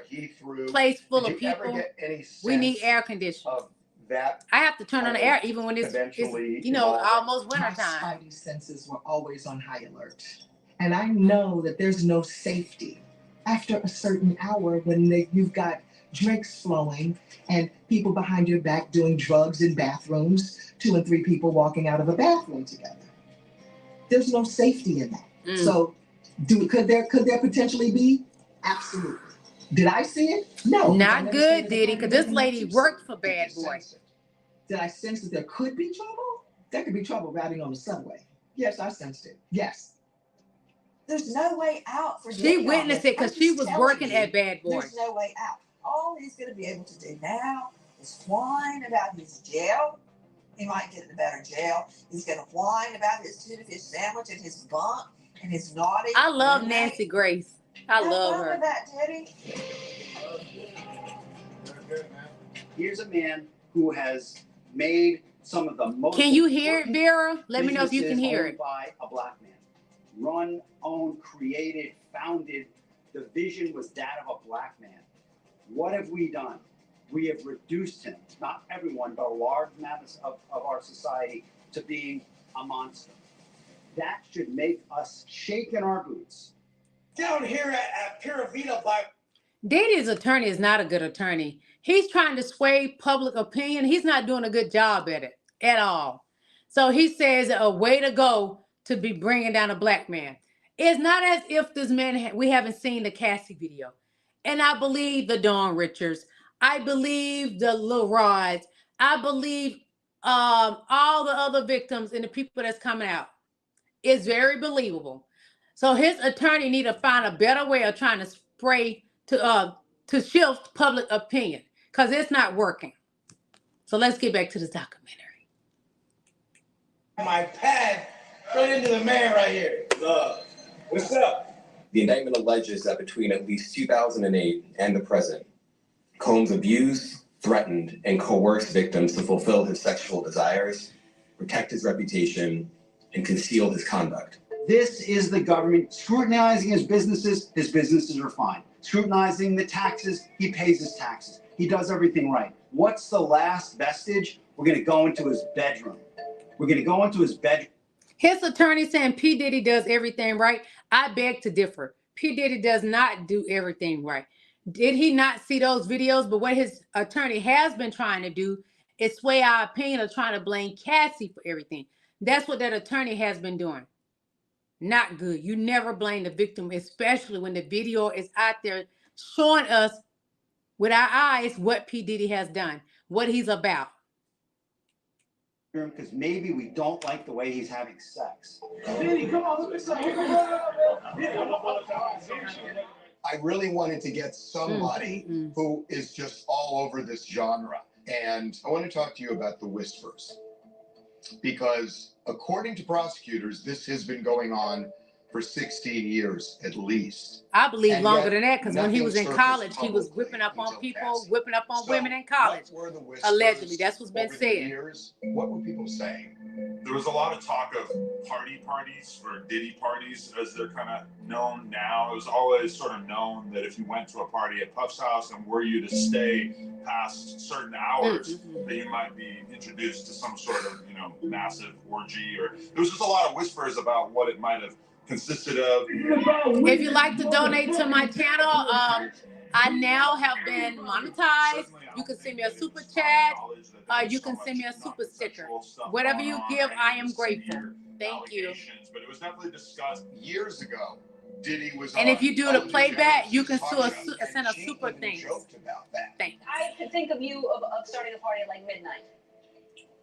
He threw. Place full of Did you ever people. get any sense We need air conditioning. of that? I have to turn on the air even when it's almost My wintertime. spidey senses were always on high alert. And I know that there's no safety after a certain hour when you've got drinks flowing and people behind your back doing drugs in bathrooms, 2 and 3 people walking out of a bathroom together. There's no safety in that. So could there potentially be? Absolutely. Did I see it? No. Not good, Diddy, because this lady worked for Bad Boy. Did I sense that there could be trouble? There could be trouble riding on the subway. Yes, I sensed it. Yes. There's no way out for She Diddy on witnessed this. it because I'm she just was telling working you, at Bad Boy. There's no way out. All he's going to be able to do now is whine about his jail. He might get in a better jail. He's going to whine about his tuna fish sandwich and his bunk and his naughty. I love Nancy Grace. I love her. With that, Diddy. Here's a man who has made some of the most. Can you hear it, Vera? Let me know if you can hear it. By a black man, run, owned, created, founded. The vision was that of a black man. What have we done? We have reduced him, not everyone, but a large mass of our society, to being a monster. That should make us shake in our boots. Down here at Pura Vida by Diddy's attorney is not a good attorney. He's trying to sway public opinion. He's not doing a good job at it at all. So he says a way to go to be bringing down a black man. It's not as if this man, we haven't seen the Cassie video. And I believe the Dawn Richards. I believe the Lil Rods. I believe all the other victims and the people that's coming out. It's very believable. So his attorney need to find a better way of trying to spray to shift public opinion because it's not working. So let's get back to this documentary. My pad right into the man right here. What's up? The indictment alleges that between at least 2008 and the present, Combs abused, threatened, and coerced victims to fulfill his sexual desires, protect his reputation, and conceal his conduct. This is the government scrutinizing his businesses are fine. Scrutinizing the taxes, he pays his taxes. He does everything right. What's the last vestige? We're going to go into his bedroom. We're going to go into his bedroom. His attorney saying P. Diddy does everything right. I beg to differ. P. Diddy does not do everything right. Did he not see those videos? But what his attorney has been trying to do is sway our opinion of trying to blame Cassie for everything. That's what that attorney has been doing. Not good. You never blame the victim, especially when the video is out there showing us with our eyes what P. Diddy has done, what he's about. because maybe we don't like the way he's having sex. Diddy, come on, look at something. I really wanted to get somebody who is just all over this genre. And I want to talk to you about the whispers. Because according to prosecutors, this has been going on for 16 years at least. I believe And longer yet, than that, because when he nothing was in surfaced college, he was publicly whipping up on until people, passing. whipping up on So, women in college. what were the whispers Allegedly, that's what's been over the said. years? What were people saying? There was a lot of talk of parties or Diddy parties, as they're kind of known now. It was always sort of known that if you went to a party at Puff's house and were you to stay past certain hours, that you might be introduced to some sort of, massive orgy. Or there was just a lot of whispers about what it might have consisted of. If you'd like to donate to my channel, I now have been monetized. You can send me a super chat. You can send me a super sticker. Whatever you give, I am grateful. Thank you. But it was definitely discussed years ago. Diddy was And if you do the Ellen playback, DeGeneres' you can talk send a show, super and she thing. even joked about that. Thanks. I could think of you of starting a party at like midnight.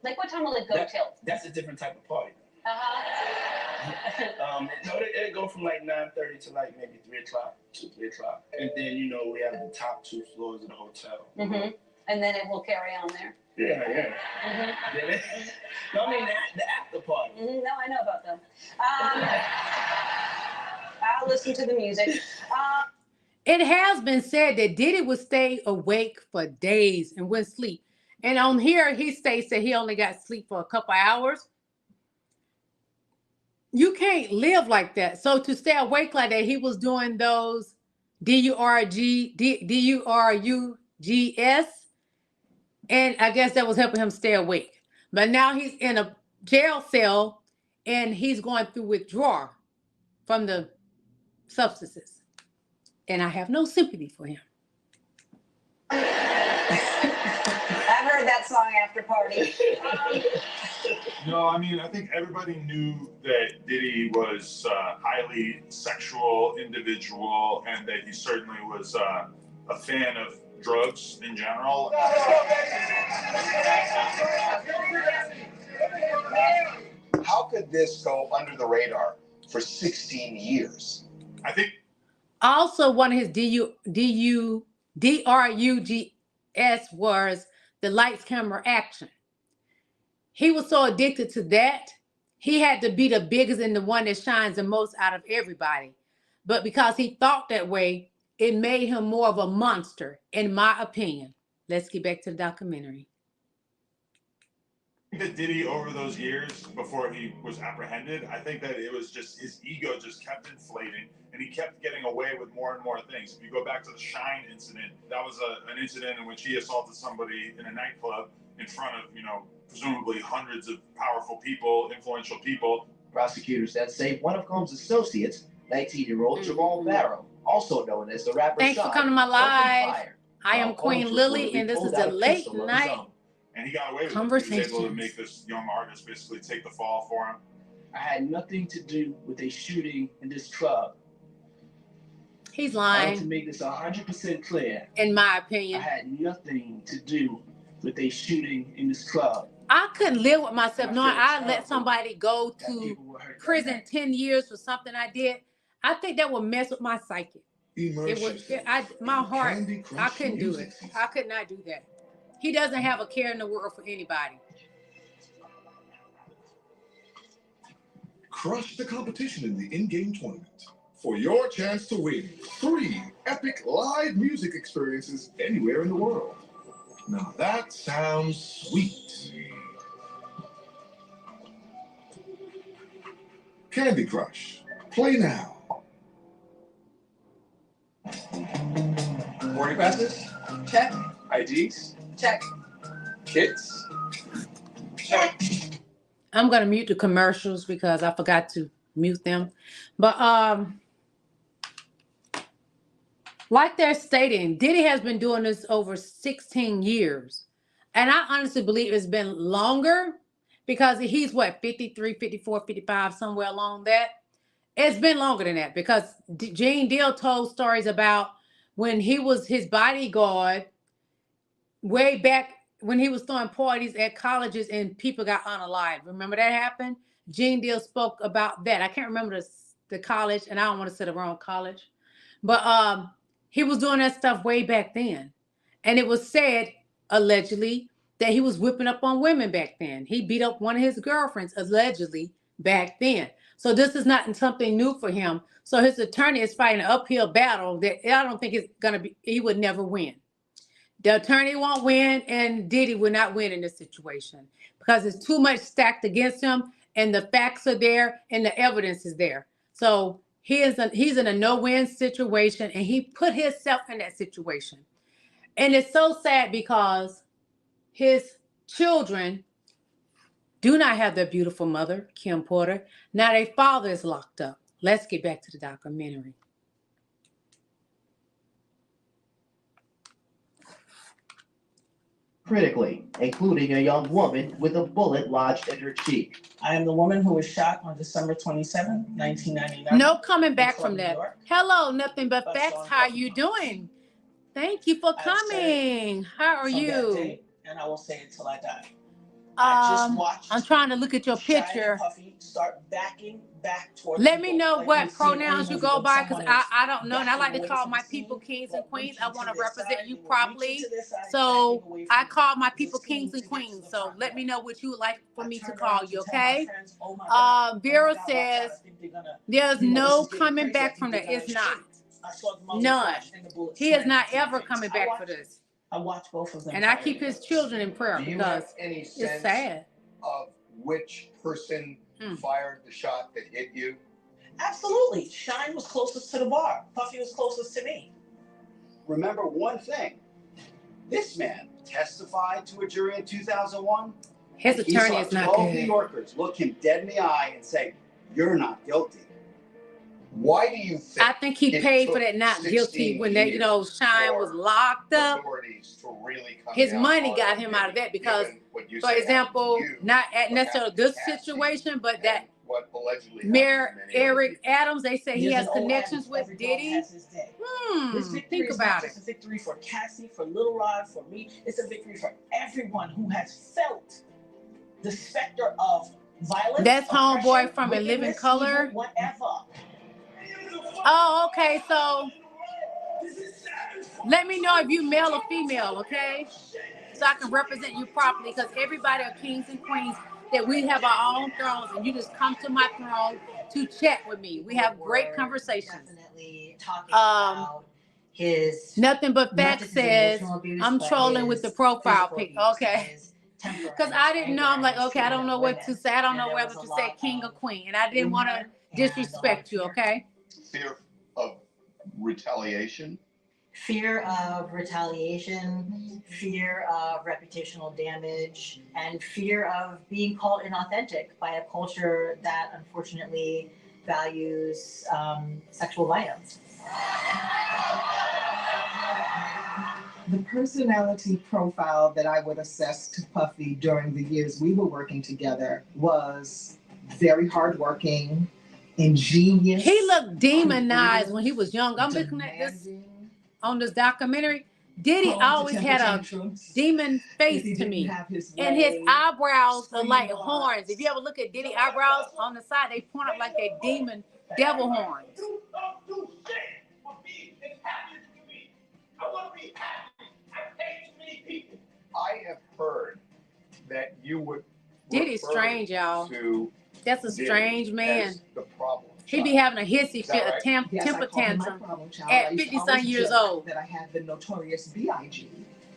Like what time will it go till? That's a different type of party. Uh-huh. No, it go from like 9:30 to like maybe 3 o'clock, 3 o'clock. And then, we have the top 2 floors of the hotel. Mm-hmm. And then it will carry on there. Yeah. Mm-hmm. No, I mean the after party. Mm-hmm. No, I know about them. I'll listen to the music. It has been said that Diddy would stay awake for days and wouldn't sleep. And on here, he states that he only got sleep for a couple hours. You can't live like that. So to stay awake like that, he was doing those DURUGS, and I guess that was helping him stay awake. But now he's in a jail cell, and he's going through withdrawal from the substances. And I have no sympathy for him. I've heard that song after party. No, I mean, I think everybody knew that Diddy was a highly sexual individual and that he certainly was a fan of drugs in general. How could this go under the radar for 16 years? I think also one of his DRUGS was the lights, camera, action. He was so addicted to that, he had to be the biggest and the one that shines the most out of everybody. But because he thought that way, it made him more of a monster, in my opinion. Let's get back to the documentary. I think that Diddy, over those years before he was apprehended, I think that it was just his ego just kept inflating and he kept getting away with more and more things. If you go back to the Shine incident, that was an incident in which he assaulted somebody in a nightclub in front of, presumably hundreds of powerful people, influential people. Prosecutors then say one of Combs' associates, 19-year-old Jamal Barrow, also known as the rapper Thanks for Sean, coming to my opened live. fire. I am Queen Lily, and this is the late night And he got away with it. He was able to make this young artist basically take the fall for him. I had nothing to do with a shooting in this club. He's I want to lying, make this 100% clear. in my I opinion. had nothing to do with a shooting in this club. I couldn't live with myself knowing I let somebody go to prison 10 years for something I did. I think that would mess with my psyche. It would, my heart, I couldn't do it. I could not do that. He doesn't have a care in the world for anybody. Crush the competition in the in-game tournament for your chance to win 3 epic live music experiences anywhere in the world. Now that sounds sweet. Candy Crush. Play now. Boarding passes? Check. IDs? Check. Kids? Check. I'm gonna mute the commercials because I forgot to mute them. But like they're stating, Diddy has been doing this over 16 years. And I honestly believe it's been longer because he's what, 53, 54, 55, somewhere along that. It's been longer than that because Gene Deal told stories about when he was his bodyguard way back when he was throwing parties at colleges and people got unalived. Remember that happened? Gene Deal spoke about that. I can't remember the college, and I don't want to say the wrong college, but he was doing that stuff way back then, and it was said allegedly that he was whipping up on women back then. He beat up one of his girlfriends allegedly back then. So this is not something new for him. So his attorney is fighting an uphill battle that I don't think it's gonna be. He would never win. The attorney won't win, and Diddy will not win in this situation because it's too much stacked against him, and the facts are there, and the evidence is there. So he's in a no-win situation, and he put himself in that situation. And it's so sad because his children do not have their beautiful mother, Kim Porter. Now their father is locked up. Let's get back to the documentary. Critically, including a young woman with a bullet lodged in her cheek. I am the woman who was shot on December 27, 1999. No coming back from that. Hello, nothing but facts. How are you doing? Thank you for coming. How are you? And I will say it till I die. I just watched. I'm trying to look at your picture. Puffy start backing back towards. Let me know what pronouns you go by, because I don't know, and I like to call my people kings and queens. I want to represent you properly, so I call my people kings and queens. So let me know what you would like for me to call you, okay? Vera says there's no coming back from that. It's not. None. He is not ever coming back for this. I watch both of them. And I keep his children in prayer Do you because have any it's sense sad. of which person fired the shot that hit you? Absolutely. Shine was closest to the bar. Puffy was closest to me. Remember one thing. This man testified to a jury in 2001. His attorney is not 12 good. New Yorkers look him dead in the eye and say, "You're not guilty." Why do you think? I think he paid for that not guilty when they, Shine was locked up. His money got him out of that because, for example, not at necessarily this situation, but that Mayor Eric Adams, they say he has connections with Diddy. Think about it. It's a victory for Cassie, for Lil Rod, for me. It's a victory for everyone who has felt the specter of violence. That's homeboy from A Living Color. Whatever. Oh, okay. So let me know if you male or female, okay? So I can represent you properly, because everybody are kings and queens, that we have our own thrones, and you just come to my throne to chat with me. We have great conversans. Definitely talking about his Nothing But Facts says I'm trolling with the profile pic. Okay. Because I didn't know. I'm like, okay, I don't know what to say. I don't know whether to say king or queen, and I didn't want to disrespect you, okay? Fear of retaliation? Fear of retaliation, fear of reputational damage, and fear of being called inauthentic by a culture that unfortunately values sexual violence. The personality profile that I would assess to Puffy during the years we were working together was very hardworking, ingenious. He looked demonized when he was young. I'm looking at this on this documentary. Diddy always had a demon face to me. And his eyebrows are like horns. If you ever look at Diddy eyebrows on the side, they point up like that demon devil horns. I have heard that you would. Diddy's strange, y'all. That's a strange man. The problem. He be having a hissy fit, right? temper tantrum At at 50-some years old. That I had the notorious B.I.G.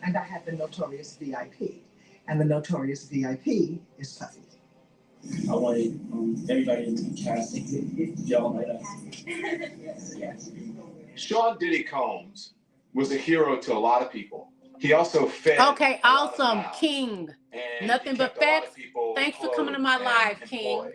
and I had the notorious VIP. And the notorious VIP is Puffy. I wanted everybody to be casting. Y'all might ask. Yes. Sean Diddy Combs was a hero to a lot of people. He also fed. Okay, awesome, King. Nothing But Facts. Thanks for coming to my live, King.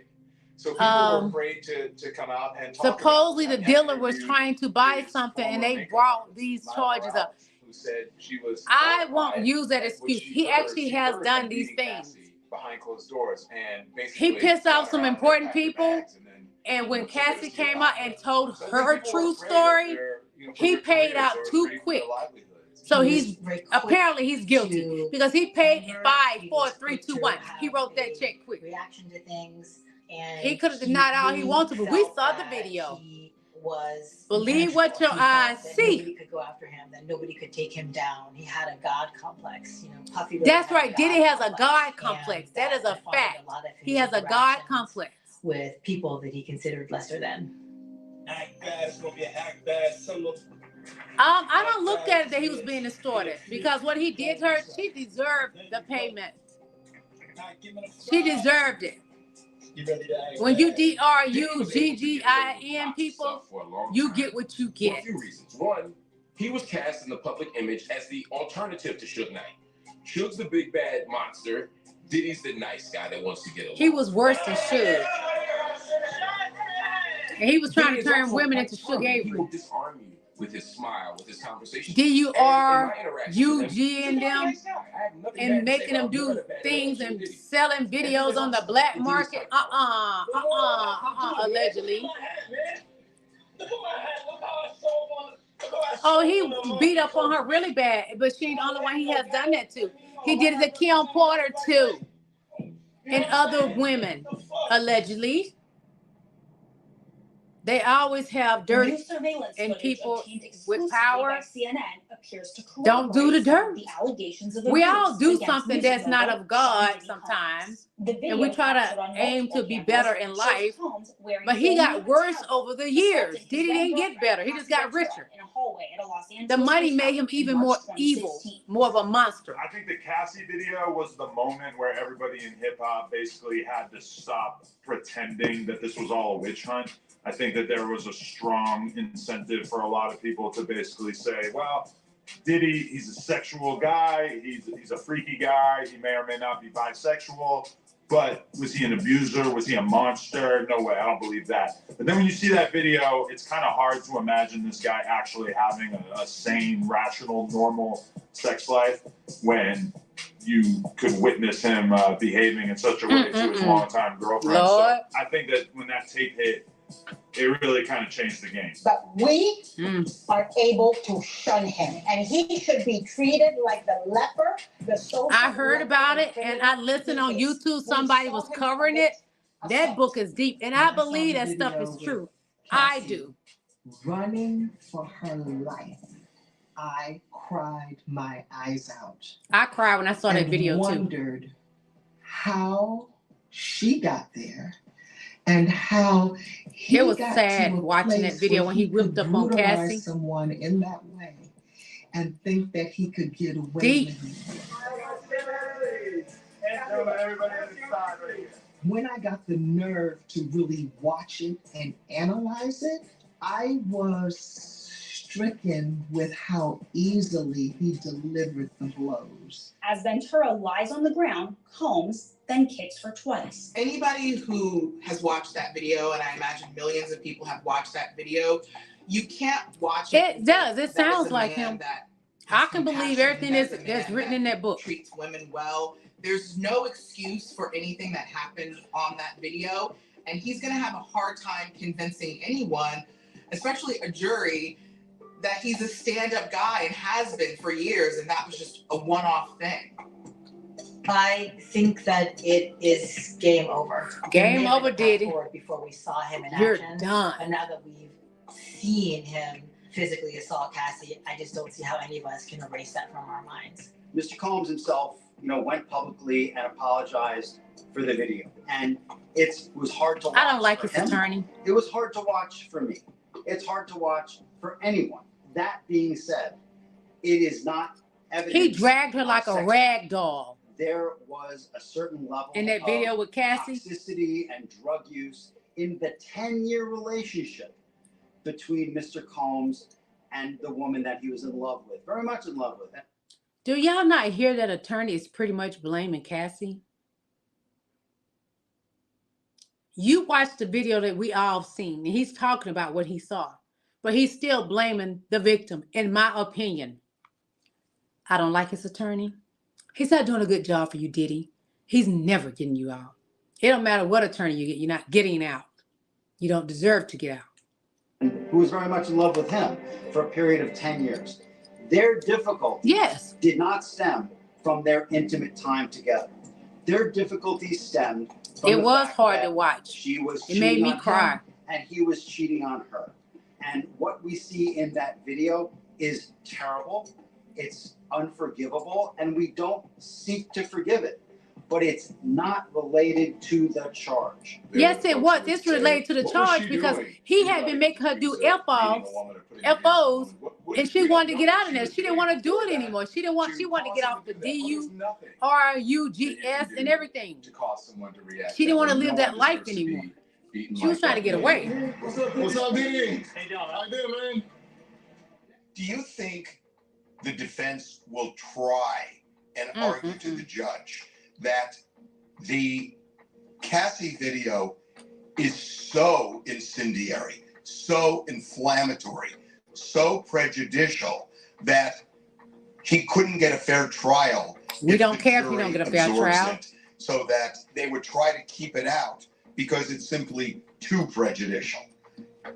So people were afraid to come out and talk. Supposedly the dealer was trying to buy something, and they brought these charges up. Who said she was? I won't use that excuse. He actually has done these things behind closed doors, and basically he pissed off some important people. And when Cassie came out and told her true story, he paid out too quick. So He he's was very quick apparently he's guilty to because he paid anger, 5, he 4, was 3, quick 2, to 1. He have wrote that a check quick. reaction to things, and He could have denied all he really wanted to, but we felt saw the that video. he was Believe what impenetrable. your He felt eyes that see. nobody could go after him, that nobody could take him down. He had a God complex. You know, Puffy. Really That's had right. a Diddy has a God and complex. That is a defined fact. a lot of He his has a God interactions complex. with people that he considered lesser than. Act bad, it's gonna be an act bad summer. I don't look at it that he was being extorted because what he did to her, she deserved the payment. She deserved it. When you DRUGGIN people, you get what you For a get. few reasons. One, he was cast in the public image as the alternative to Suge Knight. Suge's the big bad monster. Diddy's the nice guy that wants to get along. He was worse than Suge. And he was trying Diddy to is turn also women quite into smart. Suge He Avery. will disarm you with his smile, with his conversation. DURUG in them and making them do things and selling videos on the black market. Allegedly. Oh, he beat up on her really bad, but she ain't the only one he has done that to. He did it to Kim Porter too, and other women, allegedly. They always have dirt and people with power don't do the dirt. We all do something that's not of God sometimes, and we try to aim to be better in life, but he got worse over the years. Diddy didn't get better. He just got richer. The money made him even more evil, more of a monster. I think the Cassie video was the moment where everybody in hip hop basically had to stop pretending that this was all a witch hunt. I think that there was a strong incentive for a lot of people to basically say, well, Diddy, he's a sexual guy, he's a freaky guy, he may or may not be bisexual, but was he an abuser? Was he a monster? No way, I don't believe that. But then when you see that video, it's kind of hard to imagine this guy actually having a sane, rational, normal sex life when you could witness him behaving in such a way to his longtime girlfriend. Lord. So I think that when that tape hit, it really kind of changed the game. But we are able to shun him, and he should be treated like the leper, the social. I heard about it, and I listened on YouTube. Somebody was covering it. That book is deep, and I believe that stuff is true. I do. Running for her life. I cried my eyes out. I cried when I saw that video too. Wondered how she got there. And how he it was got sad to a watching that video when he whipped up on Cassie. Someone in that way, and think that he could get away deep. with it. When I got the nerve to really watch it and analyze it, I was stricken with how easily he delivered the blows. As Ventura lies on the ground, Combs then kicks her twice. Anybody who has watched that video, and I imagine millions of people have watched that video, you can't watch it. It does. It sounds like him. I can believe everything that's written in that book. Treats women well. There's no excuse for anything that happened on that video, and he's going to have a hard time convincing anyone, especially a jury, that he's a stand-up guy and has been for years, and that was just a one-off thing. I think that it is game over. Game over, Diddy. Before we saw him in You're action. done. And now that we've seen him physically assault Cassie, I just don't see how any of us can erase that from our minds. Mr. Combs himself, went publicly and apologized for the video. And it was hard to watch. I don't like his attorney. It was hard to watch for me. It's hard to watch for anyone. That being said, it is not evidence. He dragged her like a rag doll. There was a certain level in that video with Cassie, toxicity and drug use in the 10-year relationship between Mr. Combs and the woman that he was in love with, very much in love with. Do y'all not hear that attorney is pretty much blaming Cassie? You watched the video that we all seen, and he's talking about what he saw, but he's still blaming the victim, in my opinion. I don't like his attorney. He's not doing a good job for you, Diddy. He's never getting you out. It don't matter what attorney you get, you're not getting out. You don't deserve to get out. Who was very much in love with him for a period of 10 years. Their difficulties Yes. did not stem from their intimate time together. Their difficulties stemmed from It the was fact hard that to watch. she was It made cheating me on cry. him and he was cheating on her. And what we see in that video is terrible. It's unforgivable, and we don't seek to forgive it. But it's not related to the charge. Yes, it was. It's related to the charge because he had been making her do FOs, and she wanted to get out of there. She didn't want to do it anymore. She wanted to get off the DURUGS and everything. To cause someone to react. She didn't want to No live one that life deserves to be anymore. beaten She was like trying to that. get away. What's up, Diddy? Hey, Don. How you doing, man? Do you think the defense will try and argue to the judge that the Cassie video is so incendiary, so inflammatory, so prejudicial that he couldn't get a fair trial? We don't care if you don't get a fair trial. So that they would try to keep it out because it's simply too prejudicial.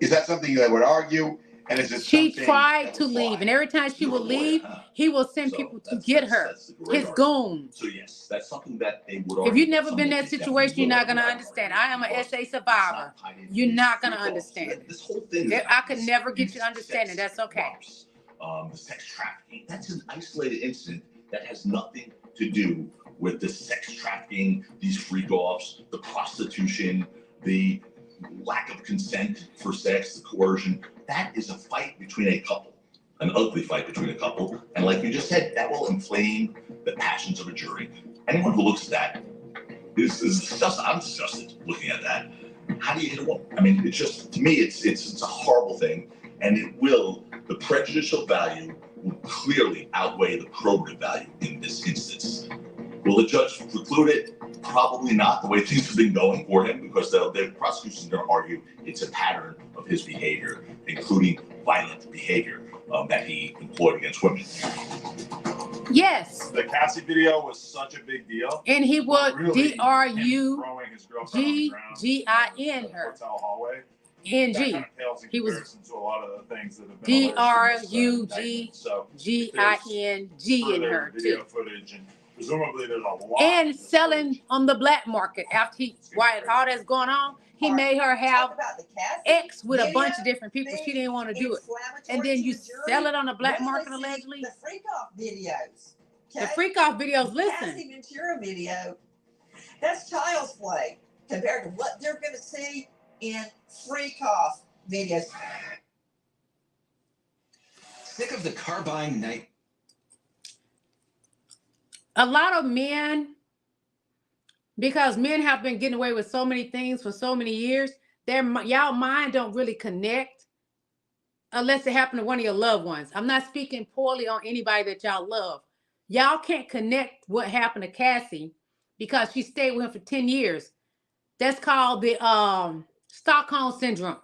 Is that something they would argue? And is it She something tried that to would leave, fly? and every time she would leave, he will send people to get her. His goons. So yes, that's something that they would If argue. you've never been in that situation, you're not gonna understand. I am an SA survivor. You're not gonna understand it. This whole thing. I could never get you to understand it. That's okay. The sex trafficking. That's an isolated incident that has nothing to do with the sex trafficking, these freak-offs, the prostitution, the lack of consent for sex, the coercion. That is a fight between a couple, an ugly fight between a couple. And like you just said, that will inflame the passions of a jury. Anyone who looks at that is disgusted. I'm disgusted looking at that. How do you hit a woman? I mean, it's just, to me, it's a horrible thing. And the prejudicial value will clearly outweigh the probative value in this instance. Will the judge preclude it? Probably not, the way things have been going for him, because the prosecution is going to argue it's a pattern of his behavior, including violent behavior that he employed against women. Yes. The Cassie video was such a big deal. And he would Really, DRUGGIN her. Hotel hallway. NG. That kind of pales in He was comparison to a lot of the things that have been alleged in this indictment. So DRUGGIN in her video too. footage, and presumably there's a lot. And selling on the black market after while all that's going on, he made her have X with a bunch of different people. She didn't want to do it. And then you sell it on the black market allegedly. The freak-off videos. The freak-off videos, listen. Cassie Ventura video, that's child's play compared to what they're going to see in freak-off videos. Sick of the car buying night. A lot of men, because men have been getting away with so many things for so many years, y'all mind don't really connect unless it happened to one of your loved ones. I'm not speaking poorly on anybody that y'all love. Y'all can't connect what happened to Cassie because she stayed with him for 10 years. That's called the Stockholm Syndrome.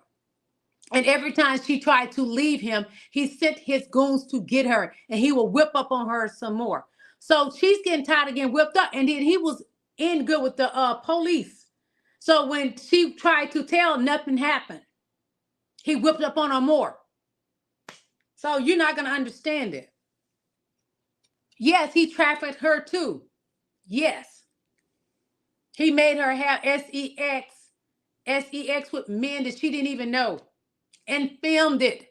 And every time she tried to leave him, he sent his goons to get her, and he will whip up on her some more. So she's getting tired of getting whipped up, and then he was in good with the police. So when she tried to tell, nothing happened. He whipped up on her more. So you're not going to understand it. Yes, he trafficked her too. Yes. He made her have sex with men that she didn't even know and filmed it.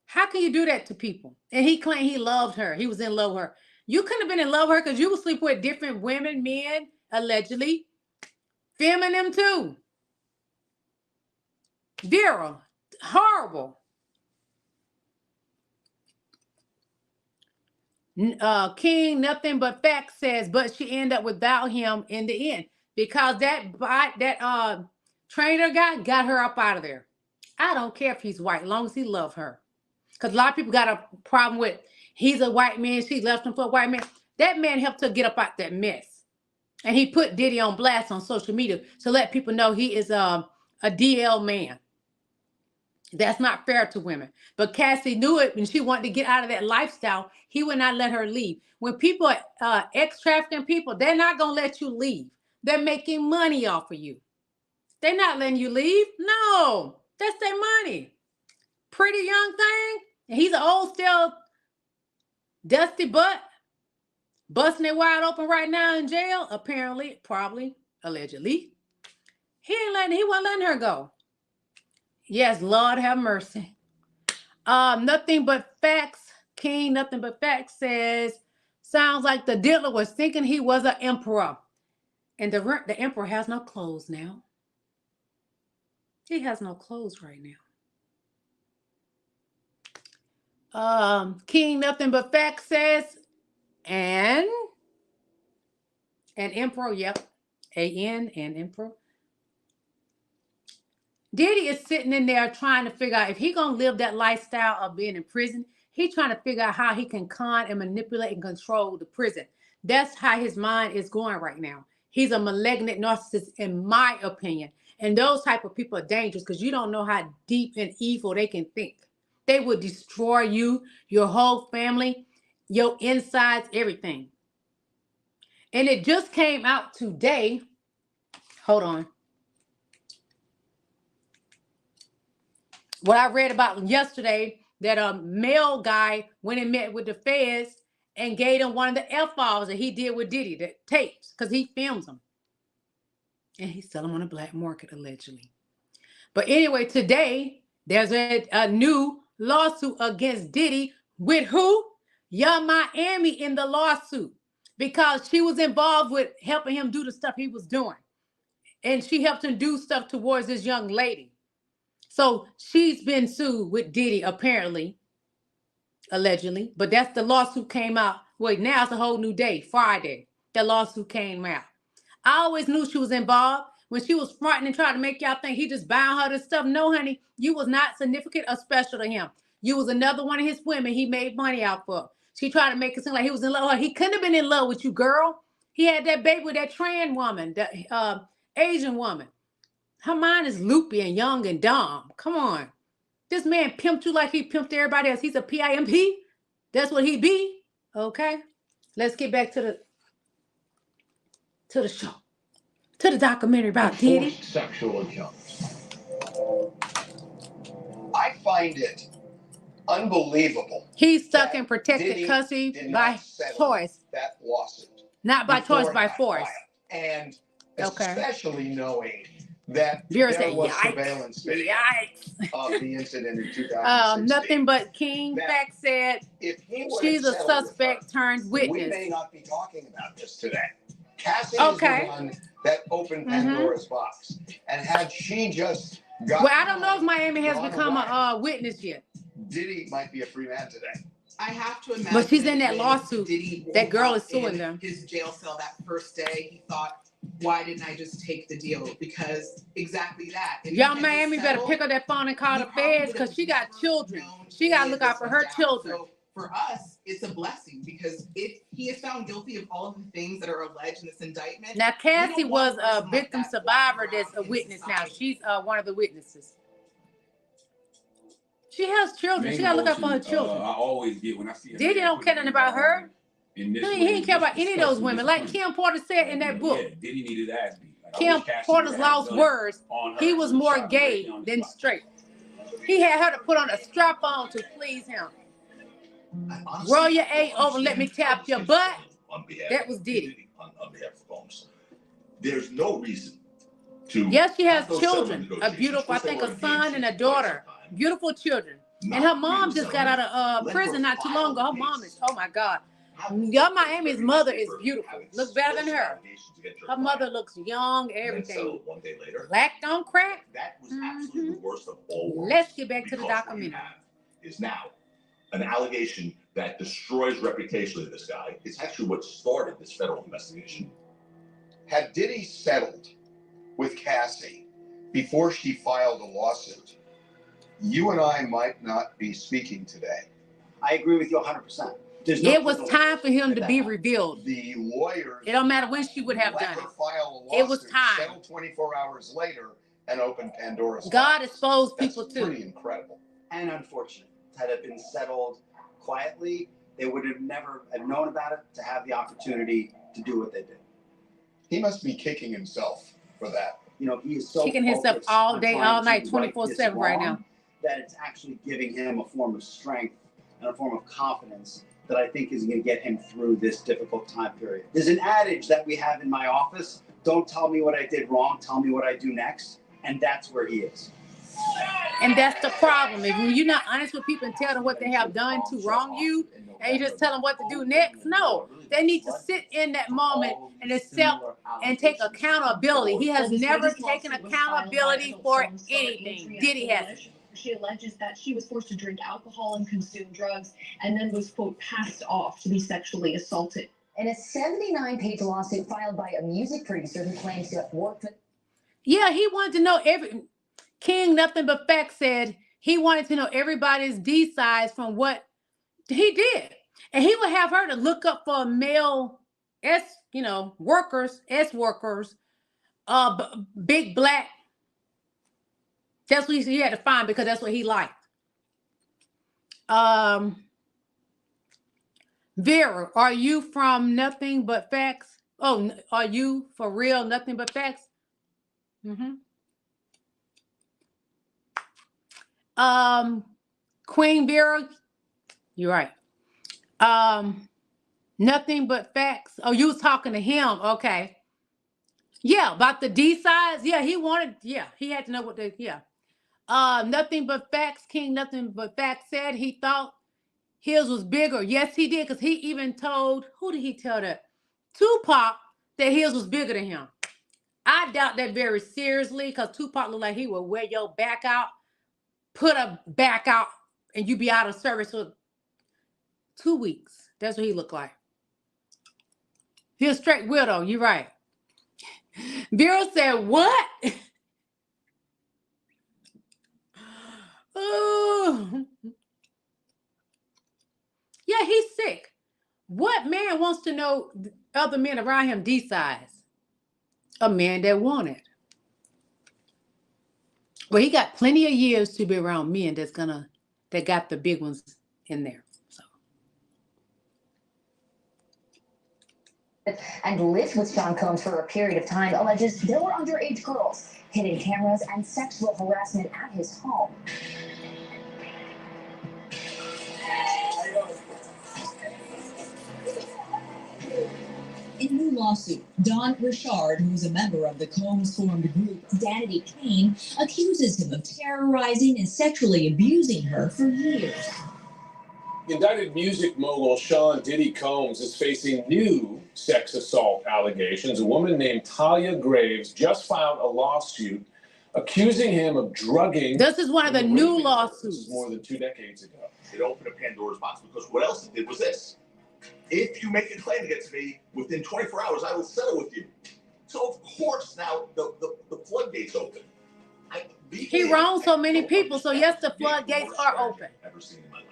How can you do that to people? And he claimed he loved her. He was in love with her. You couldn't have been in love with her because you would sleep with different women, men, allegedly, filming them too. Vera, horrible. King, nothing but facts says, but she ended up without him in the end because that trainer guy got her up out of there. I don't care if he's white, as long as he loves her. Because a lot of people got a problem with he's a white man, she left him for a white man. That man helped her get up out that mess. And he put Diddy on blast on social media to let people know he is a DL man. That's not fair to women. But Cassie knew it and she wanted to get out of that lifestyle. He would not let her leave. When people are ex-trafficking people, they're not going to let you leave. They're making money off of you. They're not letting you leave. No, that's their money. Pretty young thing, And he's an old, still dusty butt, busting it wide open right now in jail, apparently, probably, allegedly. He wasn't letting her go. Yes, Lord have mercy. Nothing but facts, King, nothing but facts says, sounds like the dealer was thinking he was an emperor. And the emperor has no clothes now. He has no clothes right now. King, nothing but facts says, and emperor, yep. A-N and emperor. Diddy is sitting in there trying to figure out if he gonna live that lifestyle of being in prison. He trying to figure out how he can con and manipulate and control the prison. That's how his mind is going right now. He's a malignant narcissist, in my opinion. And those type of people are dangerous because you don't know how deep and evil they can think. They would destroy you, your whole family, your insides, everything. And it just came out today. Hold on. What I read about yesterday, that a male guy went and met with the feds and gave them one of the F-files that he did with Diddy, the tapes, because he films them. And he sell them on the black market, allegedly. But anyway, today, there's a new lawsuit against Diddy with who? Young Miami in the lawsuit. Because she was involved with helping him do the stuff he was doing. And she helped him do stuff towards this young lady. So she's been sued with Diddy, apparently, allegedly. But that's the lawsuit came out. Wait, now it's a whole new day, Friday. That lawsuit came out. I always knew she was involved. When she was fronting and trying to make y'all think he just bound her to stuff. No, honey, you was not significant or special to him. You was another one of his women he made money out for. She tried to make it seem like he was in love with her. He couldn't have been in love with you, girl. He had that baby with that trans woman, the Asian woman. Her mind is loopy and young and dumb. Come on. This man pimped you like he pimped everybody else. He's a PIMP. That's what he be. Okay. Let's get back to the show. To the documentary about Diddy. Sexual encounters. I find it unbelievable. He's stuck in protected custody by choice. That lawsuit. Not by choice, by force. And especially knowing that there was surveillance video of the incident in 2016. Nothing but King Fact said she's a suspect turned witness. We may not be talking about this today. Cassie is the one that opened Pandora's box. And had she just got... Well, I don't know if Miami has become a witness yet. Diddy might be a free man today. I have to imagine. But she's in that lawsuit. That girl is suing them. His jail cell that first day, he thought, why didn't I just take the deal? Because exactly that. Young Miami better pick up that phone and call the feds because she got children. She got to look out for her children. So for us, it's a blessing because if he is found guilty of all of the things that are alleged in this indictment. Now, Cassie was a victim survivor that's a witness now. She's one of the witnesses. She has children. She got to look out for her children. I always get when I see her. Diddy don't care nothing about her. He ain't care about any of those women. Like Kim Porter said in that book. Yeah, Diddy needed ass beat. Kim Porter's lost words. He was more gay than straight. He had her to put on a strap on to please him. Roll your A over, let me tap your butt. That was Diddy. On behalf of Holmes. There's no reason to... Yes, she has children. A beautiful, I think, a son and a daughter. Beautiful children. And her mom just got out of prison not too long ago. Her mom is, oh my God. Young Miami's mother is beautiful. Looks better than her. Her mother looks young, everything. One day later, black don't crack. That was absolutely the worst of all worlds. Let's get back to the documentary. Is now an allegation that destroys reputationally this guy. It's actually what started this federal investigation. Had Diddy settled with Cassie before she filed a lawsuit, you and I might not be speaking today. I agree with you 100%. It was time for him to be revealed. The lawyers. It don't matter when she would have done it. It was time. Settle 24 hours later and open Pandora's box. God exposed people too. Pretty incredible. And unfortunate. Had it been settled quietly, they would have never known about it to have the opportunity to do what they did. He must be kicking himself for that. You know, he is so kicking himself all day, all night, 24/7 right now. that it's actually giving him a form of strength and a form of confidence that I think is going to get him through this difficult time period. There's an adage that we have in my office: don't tell me what I did wrong, tell me what I do next. And that's where he is. And that's the problem. If you're not honest with people and tell them what they have done to wrong you, and you just tell them what to do next, no. They need to sit in that moment and accept and take accountability. He has never taken accountability for anything. Diddy hasn't. She alleges that she was forced to drink alcohol and consume drugs, and then was, quote, passed off to be sexually assaulted. In a 79-page lawsuit filed by a music producer who claims to have worked with... Yeah, he wanted to know King Nothing But Facts said he wanted to know everybody's D size from what he did. And he would have her to look up for male workers, big black. That's what he had to find because that's what he liked. Vera, are you from Nothing But Facts? Oh, are you for real Nothing But Facts? Queen Vera, you're right. Nothing But Facts. Oh, you was talking to him. Okay. Yeah, about the D size. Yeah, he had to know what Nothing But Facts, King Nothing But Facts said he thought his was bigger. Yes, he did, because he even told, who did he tell that? Tupac, that his was bigger than him. I doubt that very seriously, because Tupac looked like he would wear your back out, put a back out, and you be out of service for 2 weeks. That's what he looked like. He a straight widow. You're right. Vera said, what? Oh. Yeah, he's sick. What man wants to know other men around him D size? A man that wanted. Well, he got plenty of years to be around men that got the big ones in there. And lived with Sean Combs for a period of time, alleges there were underage girls, hidden cameras, and sexual harassment at his home. In a new lawsuit, Don Richard, who is a member of the Combs-formed group Danity Kane, accuses him of terrorizing and sexually abusing her for years. Indicted music mogul Sean Diddy Combs is facing new sex assault allegations. A woman named Talia Graves just filed a lawsuit accusing him of drugging. This is one of the new lawsuits. More than 2 decades ago. It opened a Pandora's box because what else it did was this. If you make a claim against me, within 24 hours, I will settle with you. So, of course, now the floodgates open. He wronged so many people, so yes, the floodgates are open. Ever seen in my life.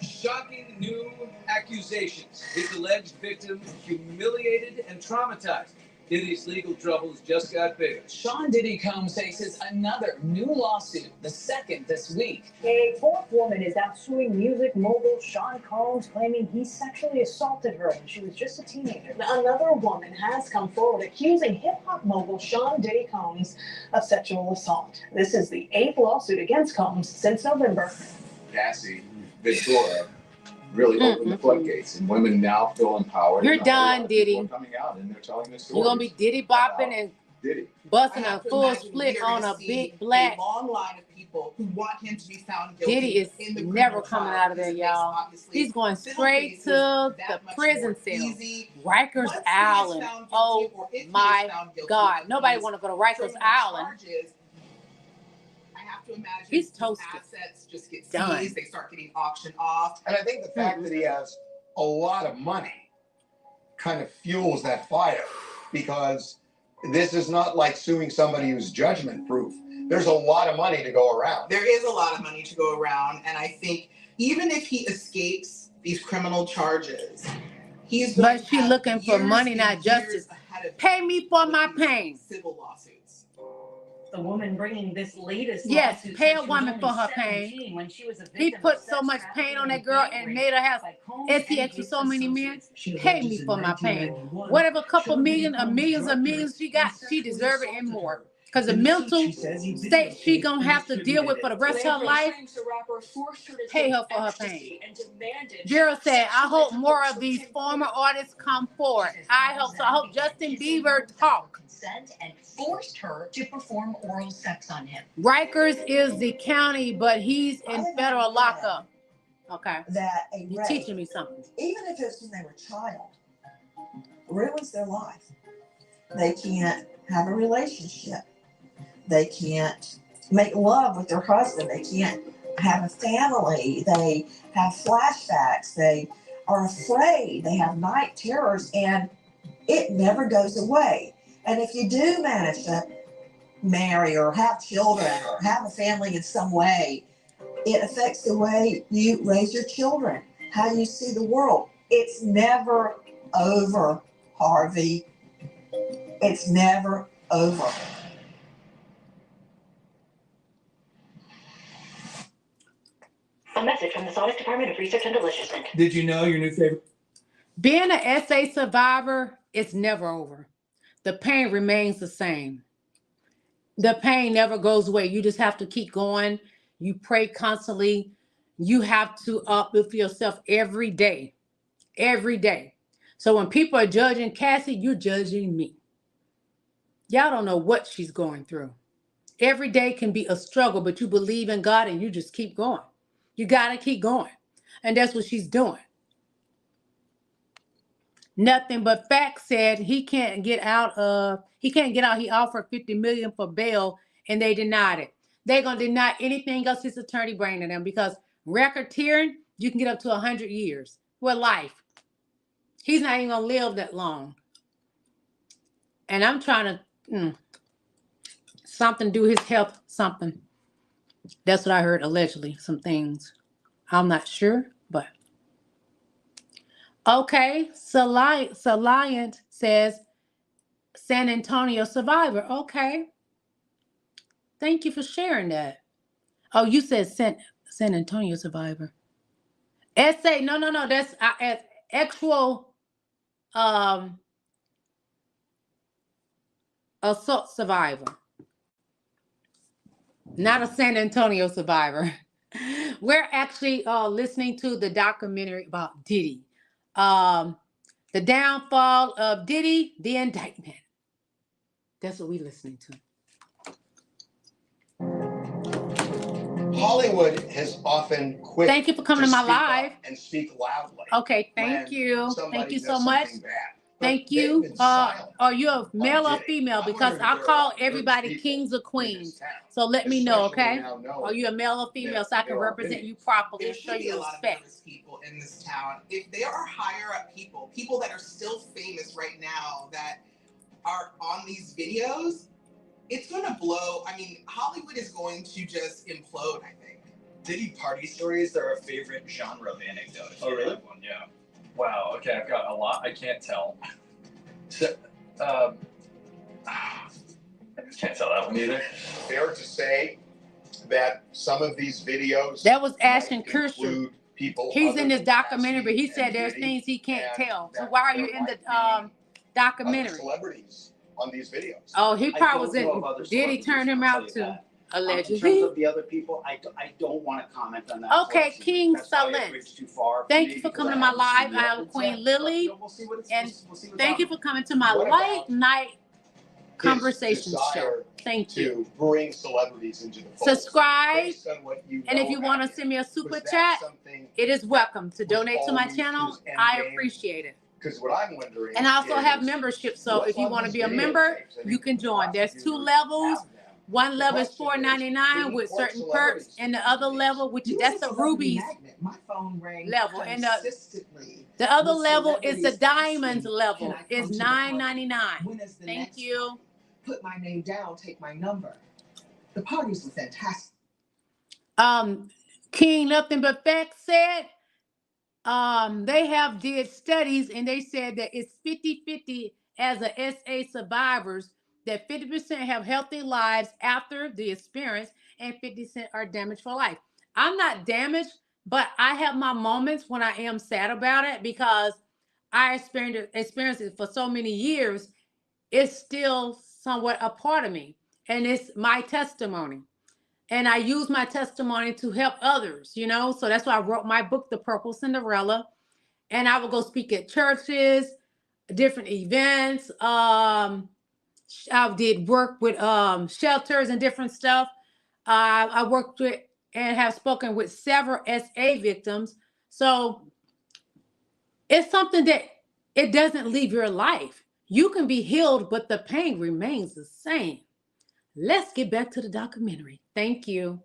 Shocking new accusations. His alleged victim humiliated and traumatized. Diddy's legal troubles just got bigger. Sean Diddy Combs faces another new lawsuit, the second this week. A fourth woman is now suing music mogul Sean Combs, claiming he sexually assaulted her when she was just a teenager. Another woman has come forward accusing hip-hop mogul Sean Diddy Combs of sexual assault. This is the 8th lawsuit against Combs since November. Cassie Ventura really opened the floodgates, and women now feel empowered. You're done, Diddy. Coming out and they're telling their stories. You're gonna be Diddy bopping and Diddy busting a full split on a big black. A long line of people who want him to be found guilty. Diddy is never coming out of there, y'all. He's going straight to the prison cell, Rikers Island. Oh my God! Nobody want to go to Rikers Island. I have to imagine he's toasted. Assets just get seized. They start getting auctioned off. And I think the fact that he has a lot of money kind of fuels that fire, because this is not like suing somebody who's judgment proof. There's a lot of money to go around. There is a lot of money to go around, and I think even if he escapes these criminal charges, he's going but she looking for money, not justice. Pay me for my pain. Civil lawsuits. The woman bringing this latest yes, lawsuit pay said a she woman was for her only pain. 17 when she was a He victim put of so sex much pain on that trafficking girl and and gang made her have rape STX with so many men. Pay me for my pain. Whatever couple million or millions she got, she deserves it and more. Because the mental state she gonna have to deal with for the rest of her life, pay her for her pain. Vera said, I hope more of these former artists come forward. I hope so. I hope Justin Bieber talk. And forced her to perform oral sex on him. Rikers is the county, but he's in federal lockup. Okay. That a You're rape, teaching me something. even if it's when they were a child, ruins their life. They can't have a relationship. They can't make love with their husband. They can't have a family. They have flashbacks. They are afraid. They have night terrors, and it never goes away. And if you do manage to marry or have children or have a family in some way, it affects the way you raise your children, how you see the world. It's never over, Harvey. It's never over. A message from the Sonic Department of Research and Deliciousness. Did you know your new favorite? Being an SA survivor, it's never over. The pain remains the same. The pain never goes away. You just have to keep going. You pray constantly. You have to uplift yourself every day. Every day. So when people are judging Cassie, you're judging me. Y'all don't know what she's going through. Every day can be a struggle, but you believe in God and you just keep going. You got to keep going. And that's what she's doing. Nothing but facts said he can't get out. He offered $50 million for bail and they denied it. They're going to deny anything else his attorney bringing to them because racketeering, you can get up to 100 years. What life? He's not even going to live that long. And I'm trying to, something do his health, something. That's what I heard allegedly, some things. I'm not sure, but. Okay, Saliant says San Antonio survivor. Okay. Thank you for sharing that. Oh, you said San Antonio survivor. SA, no. That's actual assault survivor. Not a San Antonio survivor. We're actually listening to the documentary about Diddy. The downfall of Diddy, the indictment. That's what we're listening to. Hollywood has often quit. Thank you for coming to my live. And speak loudly. Okay, thank you. Thank you so much. Thank you. Are you a male or female? Because I call everybody kings or queens. So let me know, okay? Are you a male or female so I can represent you properly and show you respect? People in this town, if there are higher up people that are still famous right now that are on these videos, it's gonna blow. I mean, Hollywood is going to just implode, I think. Diddy party stories, they're a favorite genre of anecdote. Oh, really? One, yeah. Wow, okay, I've got a lot I can't tell. So, I can't tell that one either. Fair to say that some of these videos that was Ashton Kutcher. People he's in this documentary, but he said there's things he can't tell. So why are you in the documentary? Celebrities on these videos. Oh, he probably was in. Did he turn him out to? Allegedly. In terms of the other people, I don't want to comment on that. Okay, King Salent. Thank you for coming to my live. I am Queen Lily. And thank you for coming to my late night conversation show. Thank you. To bring celebrities into the fold. Subscribe. And if you want to send me a super chat, it is welcome to donate to my channel. I appreciate it. Because what I'm wondering. And I also have membership. So if you want to be a member, you can join. There's 2 levels. One level is $4.99 with certain perks, and the other level, that's the rubies level, and the other level is the diamonds level. It's $9.99. Thank you. Put my name down, take my number. The parties were fantastic. King Nothing But Facts said they did studies and they said that it's 50-50 as a SA survivors, that 50% have healthy lives after the experience and 50% are damaged for life. I'm not damaged, but I have my moments when I am sad about it because I experienced it for so many years. It's still somewhat a part of me. and it's my testimony. And I use my testimony to help others, you know? So that's why I wrote my book, The Purple Cinderella. And I would go speak at churches, different events. I did work with shelters and different stuff. I worked with and have spoken with several SA victims. So it's something that it doesn't leave your life. You can be healed, but the pain remains the same. Let's get back to the documentary. Thank you.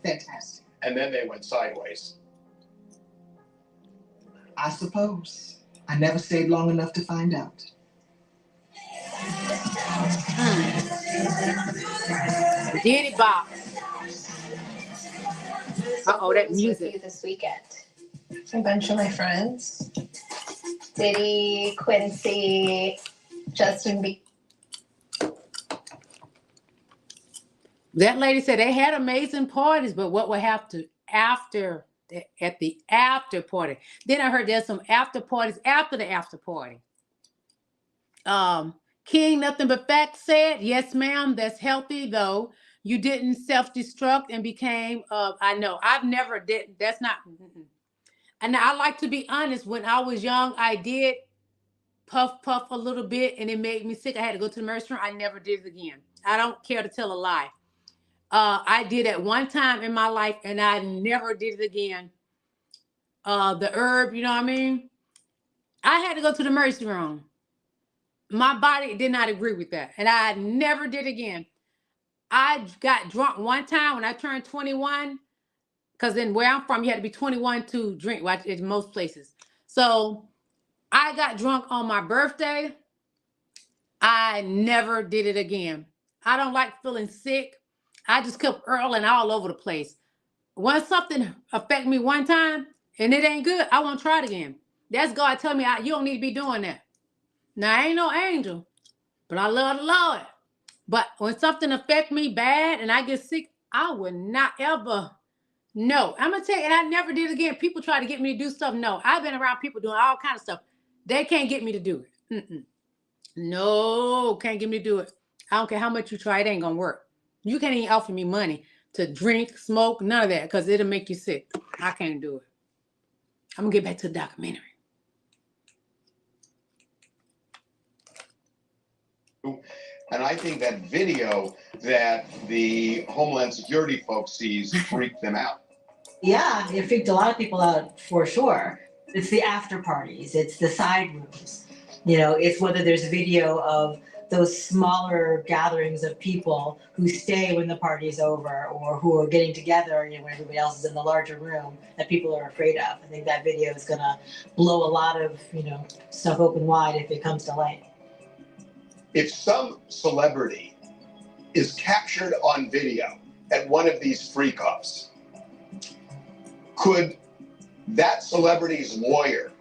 Fantastic. And then they went sideways. I suppose. I never stayed long enough to find out. Did it, Bob? Uh-oh, that music. This weekend. A bunch of my friends. Diddy, Quincy, Justin Bieber. That lady said they had amazing parties, but what would have to after at the after party? Then I heard there's some after parties after the after party. King Nothing But Facts said, yes, ma'am, that's healthy though. You didn't self-destruct and became I know I've never did. That's not. And I like to be honest. When I was young, I did puff a little bit, and it made me sick. I had to go to the emergency room. I never did it again. I don't care to tell a lie. I did it one time in my life, and I never did it again. The herb, you know what I mean? I had to go to the emergency room. My body did not agree with that, and I never did again. I got drunk one time when I turned 21, because then where I'm from, you had to be 21 to drink in most places. So I got drunk on my birthday. I never did it again. I don't like feeling sick. I just kept earling all over the place. Once something affect me one time and it ain't good, I won't try it again. That's God telling me you don't need to be doing that. Now, I ain't no angel, but I love the Lord. But when something affect me bad and I get sick, I would not ever. No, I'm going to tell you, and I never did it again. People try to get me to do stuff. No, I've been around people doing all kinds of stuff. They can't get me to do it. No, can't get me to do it. I don't care how much you try. It ain't going to work. You can't even offer me money to drink, smoke, none of that, because it'll make you sick. I can't do it. I'm going to get back to the documentary. And I think that video that the Homeland Security folks sees freaked them out. Yeah, it freaked a lot of people out for sure. It's the after parties, it's the side rooms. You know, it's whether there's video of those smaller gatherings of people who stay when the party's over or who are getting together, you know, when everybody else is in the larger room that people are afraid of. I think that video is gonna blow a lot of, you know, stuff open wide if it comes to light. If some celebrity is captured on video at one of these freak-offs, could that celebrity's lawyer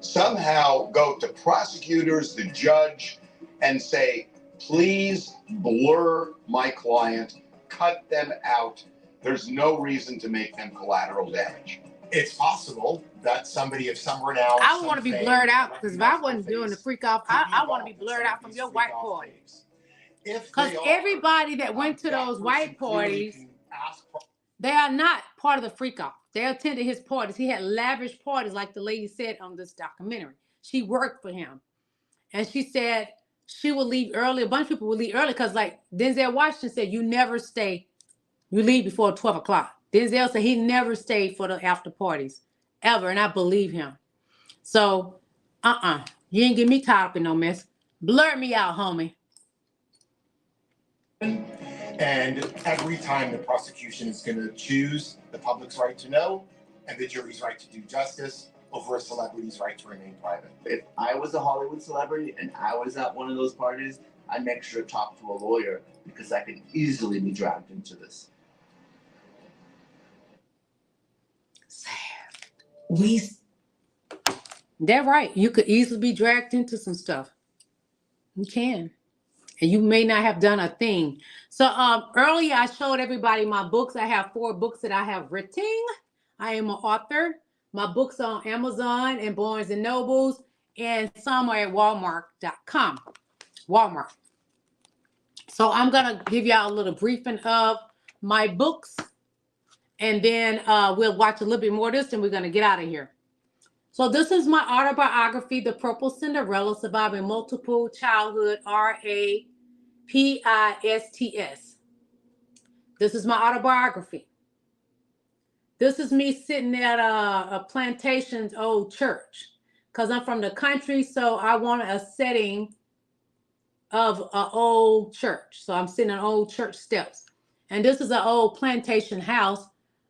somehow go to prosecutors, the judge, and say, please blur my client, cut them out. There's no reason to make them collateral damage. It's possible that somebody of some renown. I want to be blurred out, because if I wasn't doing the freak off, I want to be blurred out from your white party. Because everybody that went to those white parties, they are not part of the freak off. They attended his parties. He had lavish parties, like the lady said on this documentary. She worked for him. And she said she would leave early. A bunch of people would leave early because, like Denzel Washington said, you never stay. You leave before 12 o'clock. Denzel said he never stayed for the after parties, ever. And I believe him. So, you ain't get me tied up in no mess. Blur me out, homie. And every time the prosecution is going to choose the public's right to know and the jury's right to do justice over a celebrity's right to remain private. If I was a Hollywood celebrity and I was at one of those parties, I'd make sure to talk to a lawyer because I could easily be dragged into this. They're right. You could easily be dragged into some stuff. You can. And you may not have done a thing. So earlier I showed everybody my books. I have 4 books that I have written. I am an author. My books are on Amazon and Barnes and Nobles, and some are at Walmart.com. Walmart. So I'm gonna give y'all a little briefing of my books, and then we'll watch a little bit more of this, and we're gonna get out of here. So this is my autobiography, The Purple Cinderella, Surviving Multiple Childhood, RAPISTS. This is my autobiography. This is me sitting at a plantation's old church, because I'm from the country, so I wanted a setting of an old church. So I'm sitting on old church steps. And this is an old plantation house,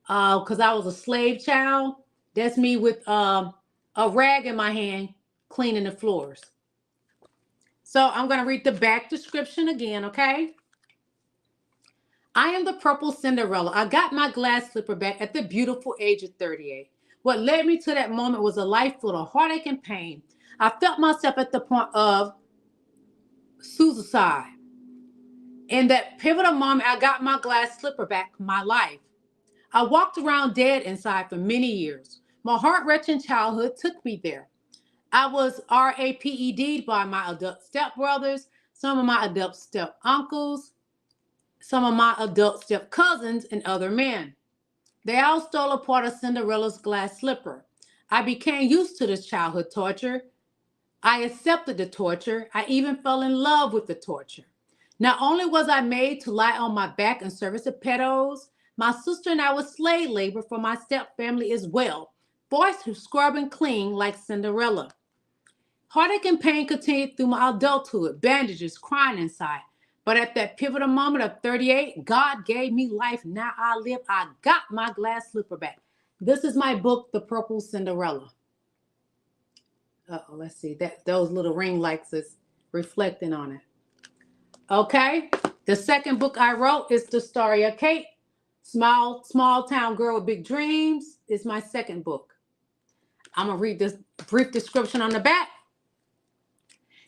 because I was a slave child. That's me with a rag in my hand cleaning the floors. So I'm going to read the back description again, okay? I am the Purple Cinderella. I got my glass slipper back at the beautiful age of 38. What led me to that moment was a life full of heartache and pain. I felt myself at the point of suicide. In that pivotal moment, I got my glass slipper back, my life. I walked around dead inside for many years. My heart-wrenching childhood took me there. I was RAPED'd by my adult stepbrothers, some of my adult step uncles, some of my adult step cousins, and other men. They all stole a part of Cinderella's glass slipper. I became used to this childhood torture. I accepted the torture. I even fell in love with the torture. Not only was I made to lie on my back and service of pedos, my sister and I was slave labor for my step family as well, forced to scrub and clean like Cinderella. Heartache and pain continued through my adulthood, bandages, crying inside. But at that pivotal moment of 38, God gave me life. Now I live. I got my glass slipper back. This is my book, The Purple Cinderella. Let's see. Those little ring lights is reflecting on it. Okay. The second book I wrote is The Story of Kate. Small town girl with big dreams is my second book. I'm going to read this brief description on the back.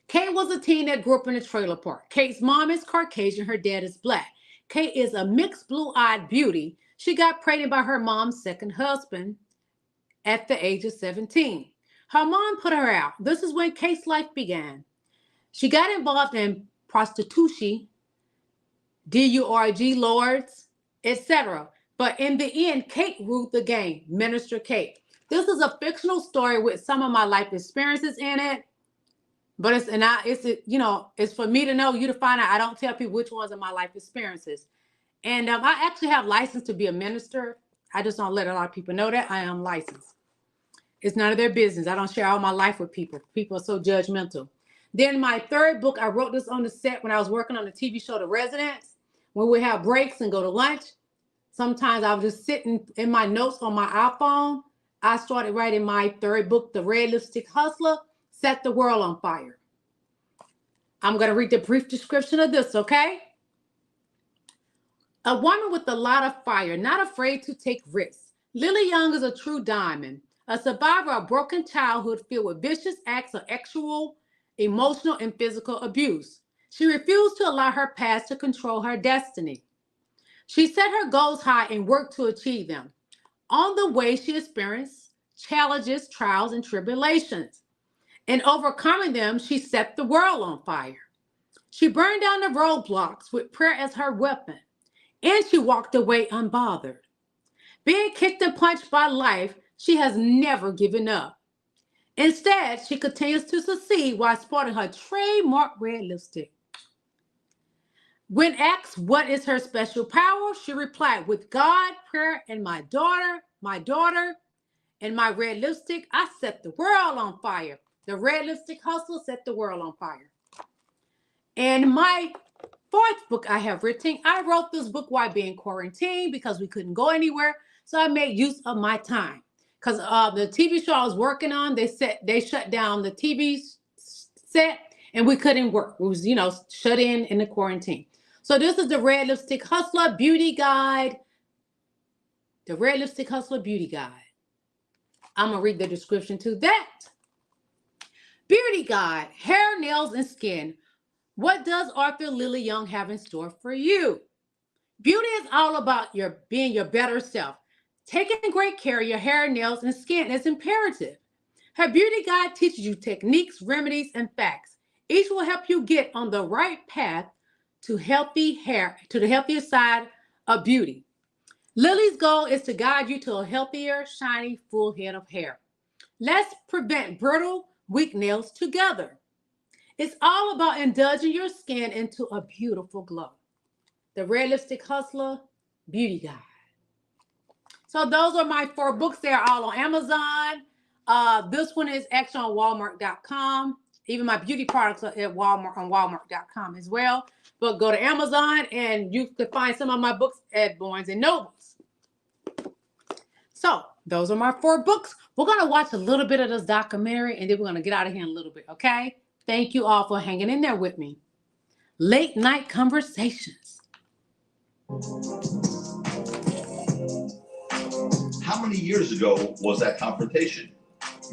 Kate was a teen that grew up in a trailer park. Kate's mom is Caucasian, her dad is black. Kate is a mixed blue-eyed beauty. She got pregnant by her mom's second husband at the age of 17. Her mom put her out. This is when Kate's life began. She got involved in prostitution, DURG, lords, etc. But in the end, Kate ruled the game, Minister Kate. This is a fictional story with some of my life experiences in it. But it's for me to know, you to find out. I don't tell people which ones are my life experiences. And I actually have license to be a minister. I just don't let a lot of people know that I am licensed. It's none of their business. I don't share all my life with people. People are so judgmental. Then my third book, I wrote this on the set when I was working on the TV show The Residents. When we have breaks and go to lunch, sometimes I was just sitting in my notes on my iPhone. I started writing my third book, The Red Lipstick Hustler, Set the World on Fire. I'm going to read the brief description of this, okay? A woman with a lot of fire, not afraid to take risks. Lily Young is a true diamond, a survivor of broken childhood filled with vicious acts of sexual, emotional, and physical abuse. She refused to allow her past to control her destiny. She set her goals high and worked to achieve them. On the way, she experienced challenges, trials, and tribulations. In overcoming them, she set the world on fire. She burned down the roadblocks with prayer as her weapon, and she walked away unbothered. Being kicked and punched by life, she has never given up. Instead, she continues to succeed while sporting her trademark red lipstick. When asked what is her special power, she replied, with God, prayer, and my daughter, and my red lipstick, I set the world on fire. The Red Lipstick Hustler set the world on fire. And my fourth book I have written, I wrote this book while being quarantined because we couldn't go anywhere. So I made use of my time. Because the TV show I was working on, they shut down the TV set and we couldn't work. We was, shut in the quarantine. So this is the Red Lipstick Hustler Beauty Guide. The Red Lipstick Hustler Beauty Guide. I'm going to read the description to that. Beauty Guide, hair, nails, and skin. What does Arthur Lily Young have in store for you? Beauty is all about being your better self. Taking great care of your hair, nails, and skin is imperative. Her beauty guide teaches you techniques, remedies, and facts. Each will help you get on the right path to healthy hair, to the healthier side of beauty. Lily's goal is to guide you to a healthier, shiny, full head of hair. Let's prevent brittle, weak nails together. It's all about indulging your skin into a beautiful glow. The Red Lipstick Hustler Beauty Guide. So those are my 4 books. They're all on Amazon. This one is actually on Walmart.com. Even my beauty products are at Walmart on Walmart.com as well. But go to Amazon and you can find some of my books at Barnes & Nobles. So those are my 4 books. We're going to watch a little bit of this documentary and then we're going to get out of here in a little bit, okay? Thank you all for hanging in there with me. Late Night Conversations. How many years ago was that confrontation?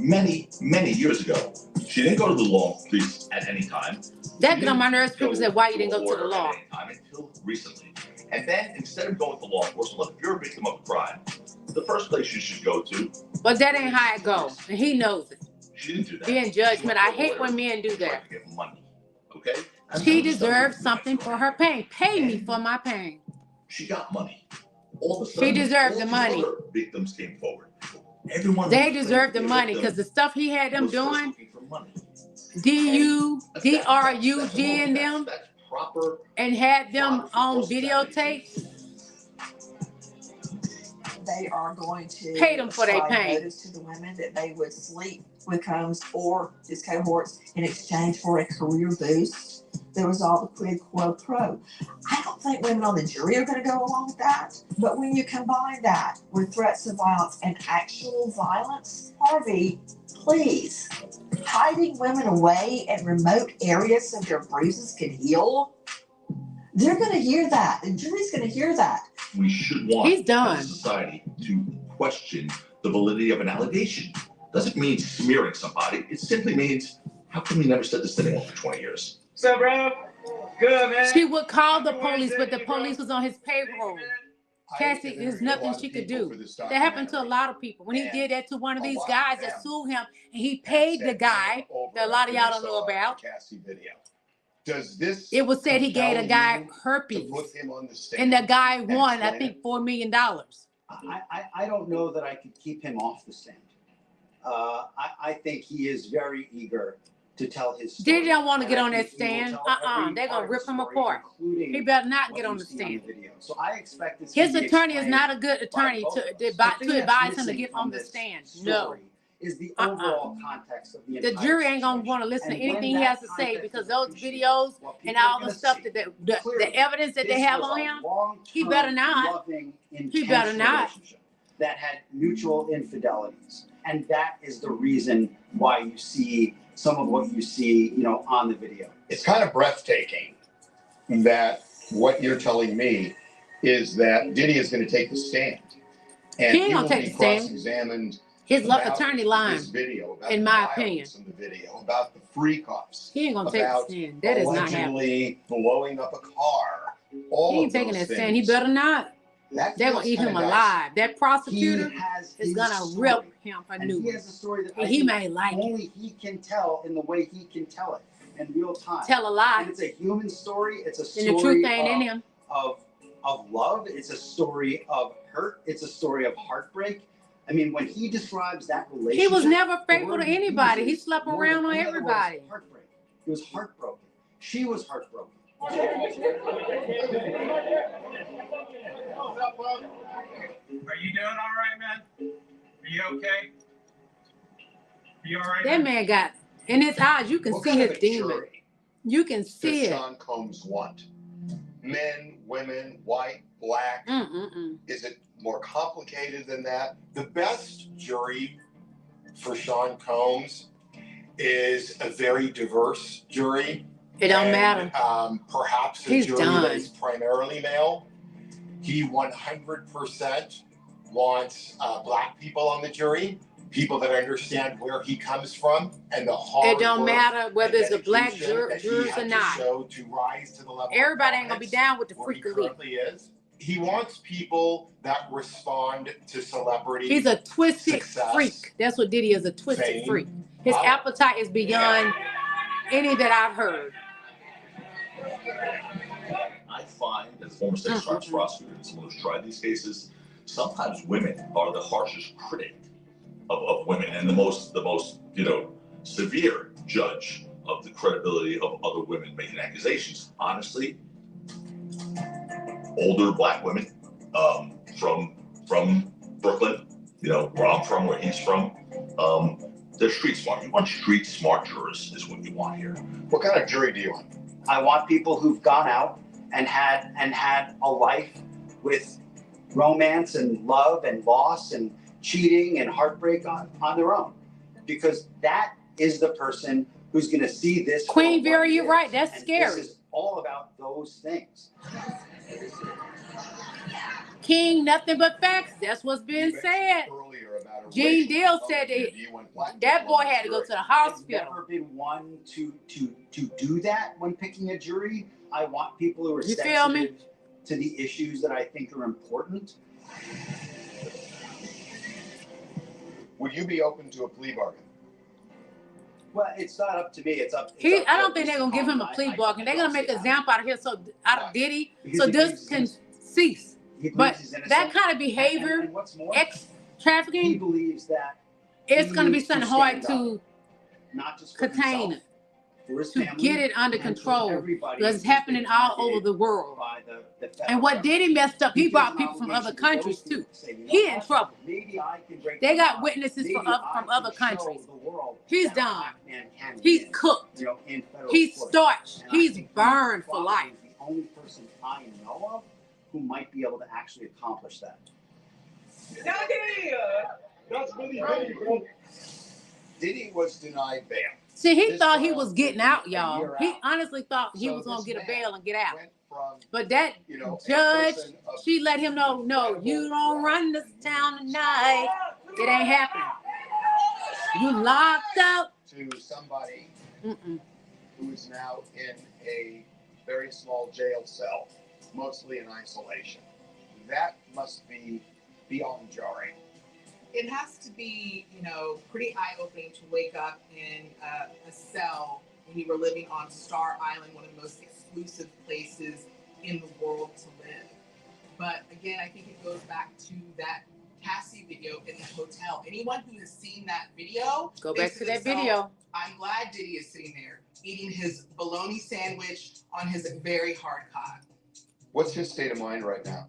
Many, many years ago. She didn't go to the law police at any time. That get on my nerves. People say, why you didn't go to the law? Until recently. And then instead of going to law enforcement, look, if you're a victim of a crime, the first place you should go to. But that ain't how it goes. And he knows it. She didn't do that. Being judgment. I hate when men do that. To get money. Okay? She deserves something for her pain. Pay me for my pain. She got money. All of a sudden, She deserved the money. Other victims came forward. Everyone they deserve the money because the stuff he had them doing, D-U-D-R-U-G in them, and had them on videotape. They are going to pay them for their pain. Notice to the women that they would sleep with Combs or his cohorts in exchange for a career boost. There was all the quid quo pro. I don't think women on the jury are going to go along with that. But when you combine that with threats of violence and actual violence, Harvey, please, hiding women away in remote areas so their bruises can heal. They're going to hear that. The jury's going to hear that. We should want as a society to question the validity of an allegation. Doesn't mean smearing somebody. It simply means, how come we never said this to anyone for 20 years? What's up, bro? Good, man. She would call the police, but the police was on his payroll. Cassie, there's nothing she could do. That happened to a lot of people. When he did that to one of these guys that sued him, and he paid the guy that a lot of y'all don't know about. Does this? It was said he gave a guy herpes, and the guy won, I think, $4 million. I don't know that I could keep him off the stand. I think he is very eager to tell his story. They don't want to get on that stand. They're going to rip him apart. He better not get on the stand. So I expect this. His attorney is not a good attorney to advise him to get on the stand. No. Is the overall context of the jury ain't going to want to listen to anything he has to say because those videos and all the stuff that the evidence that they have on him, he better not. He better not. That had mutual infidelities. And that is the reason why you see some of what you see, on the video. It's kind of breathtaking that what you're telling me is that Diddy is going to take the stand. And he ain't going to take the stand. Cross-examined. His attorney lying, in my opinion. In the video, about the free cuffs. He ain't going to take the stand. That is not happening. Allegedly blowing up a car. He ain't taking that stand. He better not. They're going to eat him alive. That prosecutor is going to rip him a new one. He has a story that he may like only he can tell in the way he can tell it in real time. Tell a lie. And it's a human story. It's a story and the truth ain't in him. Of love. It's a story of hurt. It's a story of heartbreak. I mean, when he describes that relationship, he was never faithful to anybody. He slept around on everybody. Heartbreak. He was heartbroken. She was heartbroken. Are you doing all right, man? Are you okay? Are you all right? That man got in his eyes. You can see his demon. You can see it. Sean Combs want? Men, women, white, black. Is it more complicated than that? The best jury for Sean Combs is a very diverse jury. It don't matter. Perhaps a jury that is primarily male. He 100% wants black people on the jury, people that understand where he comes from and the hard work. It don't matter whether it's a black jurors or not. To rise to the level everybody ain't gonna be down with the freak elite. He wants people that respond to celebrity. He's a twisted success, freak. That's what Diddy is, a twisted fame, freak. His power. appetite is beyond any that I've heard. I find, as a former sex crimes prosecutor and someone who's tried these cases, sometimes women are the harshest critic of women and the most severe judge of the credibility of other women making accusations. Honestly, older black women from Brooklyn, where I'm from, where he's from, they're street smart. You want street smart jurors is what you want here. What kind of jury do you want? I want people who've gone out and had a life with romance and love and loss and cheating and heartbreak on their own, because that is the person who's going to see this. Queen Vera, you're right. That's scary. This is all about those things. King, nothing but facts. That's what's been said. Gene Deal said that boy had to go to the hospital. I've never been one to do that when picking a jury. I want people who are sensitive to the issues that I think are important. Would you be open to a plea bargain? Well, it's not up to me. It's up. I don't think they're gonna give him a plea bargain. They're gonna make an example out of Diddy, so this can cease. But that kind of behavior, and what's more, trafficking, he believes that it's gonna be something hard to not just for contain himself, for his to family, get it under and for control, everybody because it's who's happening been all targeted over the world. by the federal And what government. Diddy messed up, he He brought feels people an from other obligation to go countries to too. say, you know He in what? trouble. Maybe I can break They the got law. witnesses Maybe from I other can show countries. the world He's that done. Black man can He's win, cooked. in federal He's court. starched. And I He's think burned for probably life. the only person I know of who might be able to actually accomplish that. That's really big, bro. Diddy was denied bail. See, he This thought he trial was getting took out, a y'all. year He out. honestly thought he So was gonna this get a man bail and get out. went from, But that a judge, person of she let him know, no, you don't run this town tonight. It ain't happening. You locked up. to somebody Mm-mm. who is now in a very small jail cell, mostly in isolation. That must be beyond jarring. It has to be, pretty eye-opening to wake up in a cell when you were living on Star Island, one of the most exclusive places in the world to live. But again, I think it goes back to that Cassie video in the hotel. Anyone who has seen that video, Go back to that video. I'm glad Diddy is sitting there eating his bologna sandwich on his very hard cot. What's his state of mind right now?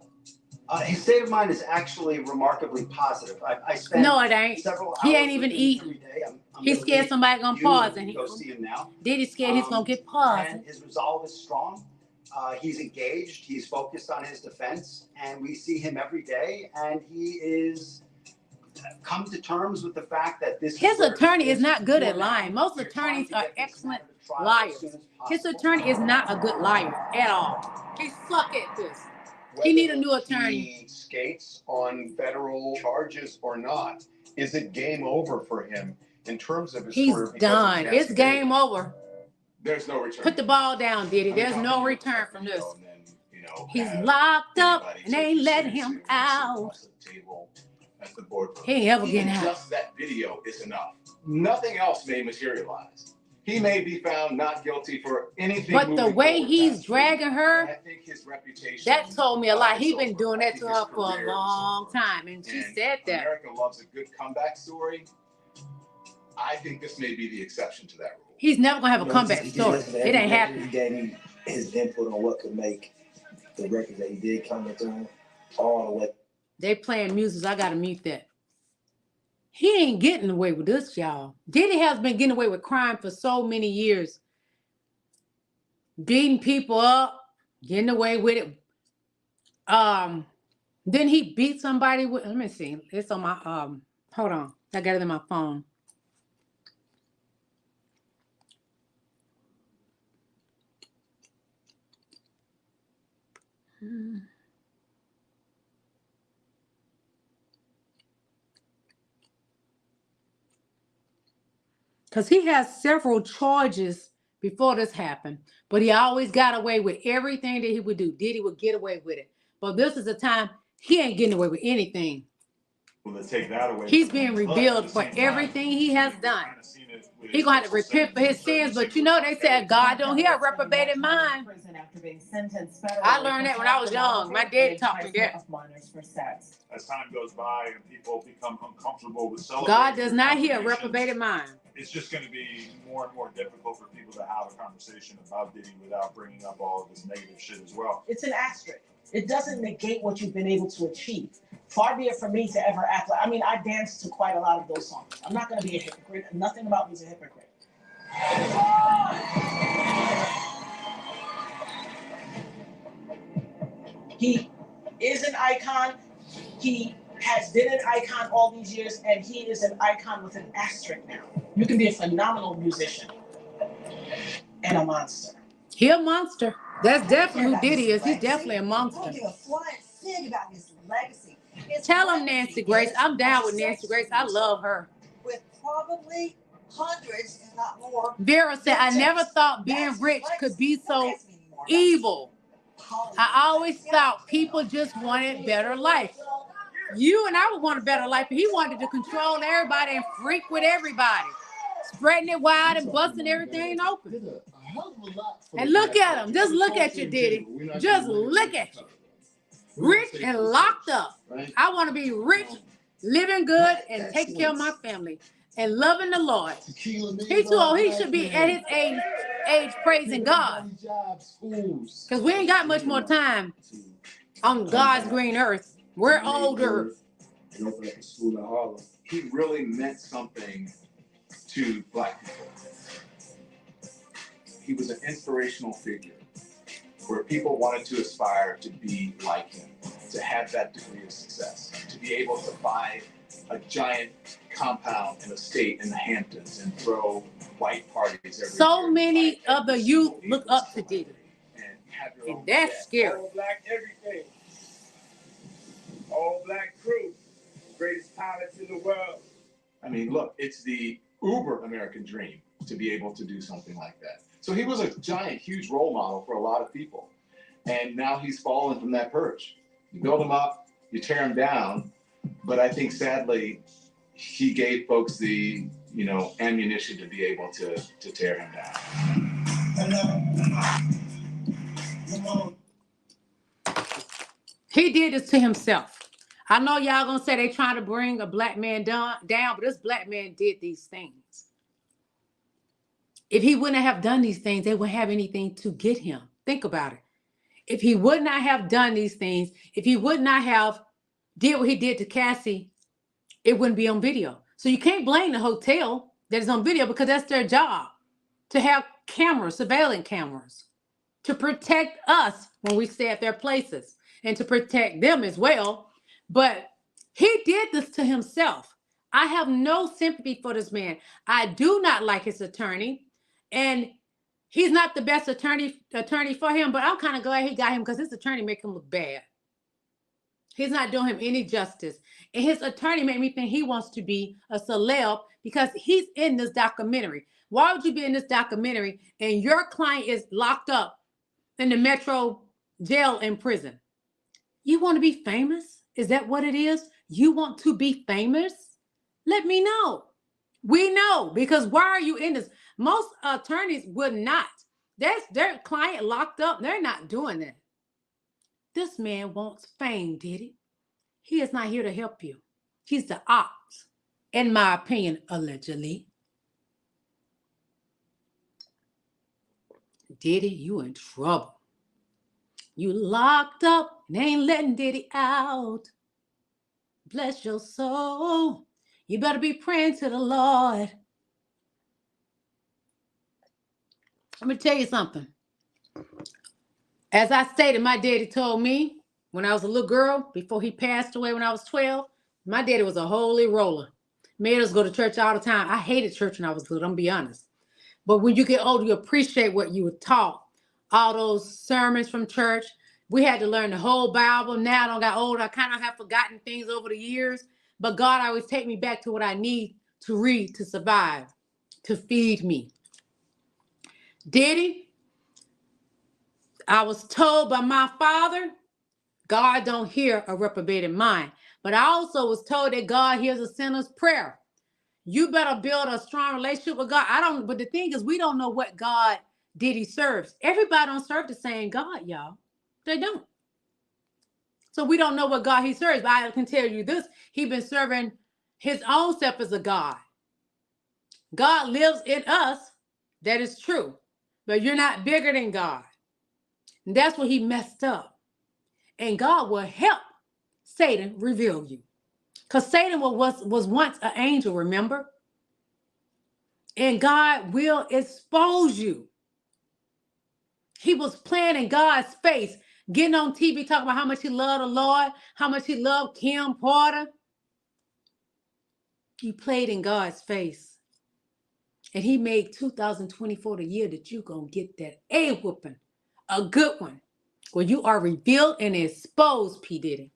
His state of mind is actually remarkably positive. I spent No, it ain't. several hours He ain't even with him eating. every day. I'm He's gonna scared leave somebody gonna you pause and and he go see him now. Diddy's scared he's gonna get paused. And his resolve is strong. He's engaged. He's focused on his defense, and we see him every day. And he is come to terms with the fact that this. His attorney is not good at for now. lying. Most We're trying attorneys to are get this excellent matter to trial as liars. soon as His possible. attorney is not a good liar at all. He suck at this. He need a new attorney. He skates on federal charges or not. Is it game over for him in terms of his He's career? because of done. Cassie It's game over. There's no return. Put the ball down, Diddy. There's no return from this. He's locked up and they ain't letting him out. He ain't ever getting Even out. just that video is enough. Nothing else may materialize. He may be found not guilty for anything. But the moving way forward he's past dragging I her, think his reputation. that told me a lot. He is been over. doing I that think to his her for career a is long over. time, and she And said that. America loves a good comeback story. I think this may be the exception to that rule. He's never gonna have a comeback story. It ain't happening. He gave me his input on what could make the record that he did come into him all the way. They playing music, so I gotta mute that. He ain't getting away with this, y'all. Diddy has been getting away with crime for so many years. Beating people up, getting away with it. Then he beat somebody with, let me see. It's on my hold on. I got it in my phone. Because he has several charges before this happened, but he always got away with everything that he would do. Diddy would get away with it. But this is a time he ain't getting away with anything. Well, to take that away. He's being revealed for everything he has done. He's going to have to repent for his sins, but you know they said God don't hear a reprobated mind. I learned that when I was young. My dad taught me that. As time goes by and people become uncomfortable with celebrating, God does not hear a reprobated mind. It's just going to be more and more difficult for people to have a conversation about Diddy without bringing up all of this negative shit as well. It's an asterisk. It doesn't negate what you've been able to achieve. Far be it from me to ever act like, I mean, I danced to quite a lot of those songs. I'm not going to be a hypocrite. Nothing about me is a hypocrite. He is an icon. He has been an icon all these years, and he is an icon with an asterisk now. You can be a phenomenal musician and a monster. He a monster. That's definitely who Diddy is. He's definitely a monster. I don't give a flying fig about his legacy. Tell him, Nancy Grace. I'm down with Nancy Grace. I love her. With probably hundreds, if not more. Vera said, I never thought being rich could be so evil. I always thought people just wanted better life. You and I would want a better life, but he wanted to control everybody and freak with everybody. Spreading it wide and busting everything open. And look at him. Just look at you, Diddy. Just look at you. Rich and locked up. I want to be rich, living good, and taking care of my family and loving the Lord. He's too old. He should be at his age praising God. Because we ain't got much more time on God's green earth. We're older. He really meant something to Black people. He was an inspirational figure where people wanted to aspire to be like him, to have that degree of success, to be able to buy a giant compound in a state in the Hamptons and throw white parties every year. So many of the youth look up to Diddy. And that's scary. All black everything. All black crew. Greatest pilots in the world. I mean, look, it's the uber American dream to be able to do something like that. So he was a giant, huge role model for a lot of people. And now he's fallen from that perch. You build him up, you tear him down. But I think sadly, he gave folks the, ammunition to be able to tear him down. He did this to himself. I know y'all gonna say they trying to bring a black man down, but this black man did these things. If he wouldn't have done these things, they wouldn't have anything to get him. Think about it. If he would not have done these things, if he would not have did what he did to Cassie, it wouldn't be on video. So you can't blame the hotel that is on video because that's their job, to have cameras, surveillance cameras, to protect us when we stay at their places and to protect them as well. But he did this to himself. I have no sympathy for this man. I do not like his attorney. And he's not the best attorney for him, but I'm kind of glad he got him because his attorney make him look bad. He's not doing him any justice. And his attorney made me think he wants to be a celeb because he's in this documentary. Why would you be in this documentary and your client is locked up in the Metro jail in prison? You want to be famous? Is that what it is? You want to be famous? Let me know. We know, because why are you in this? Most attorneys would not. That's their client locked up. They're not doing that. This man wants fame, Diddy. He is not here to help you. He's the ops, in my opinion, allegedly. Diddy, you in trouble. You locked up and ain't letting Diddy out. Bless your soul. You better be praying to the Lord. Let me tell you something. As I stated, my daddy told me when I was a little girl, before he passed away when I was 12, my daddy was a holy roller. Made us go to church all the time. I hated church when I was little, I'm gonna be honest. But when you get older, you appreciate what you were taught. All those sermons from church. We had to learn the whole Bible. Now I don't got older. I kind of have forgotten things over the years. But God always take me back to what I need to read to survive, to feed me. Diddy, I was told by my father, God don't hear a reprobated mind. But I also was told that God hears a sinner's prayer. You better build a strong relationship with God. But the thing is, we don't know what God did he serves. Everybody don't serve the same God, y'all. They don't. So we don't know what God he serves. But I can tell you this, he been serving his own self as a God. God lives in us. That is true. But you're not bigger than God. And that's what he messed up. And God will help Satan reveal you. Because Satan was once an angel, remember? And God will expose you. He was playing in God's face, getting on TV talking about how much he loved the Lord, how much he loved Kim Porter. He played in God's face. And he made 2024 the year that you're going to get that A whooping, a good one, where you are revealed and exposed, P. Diddy.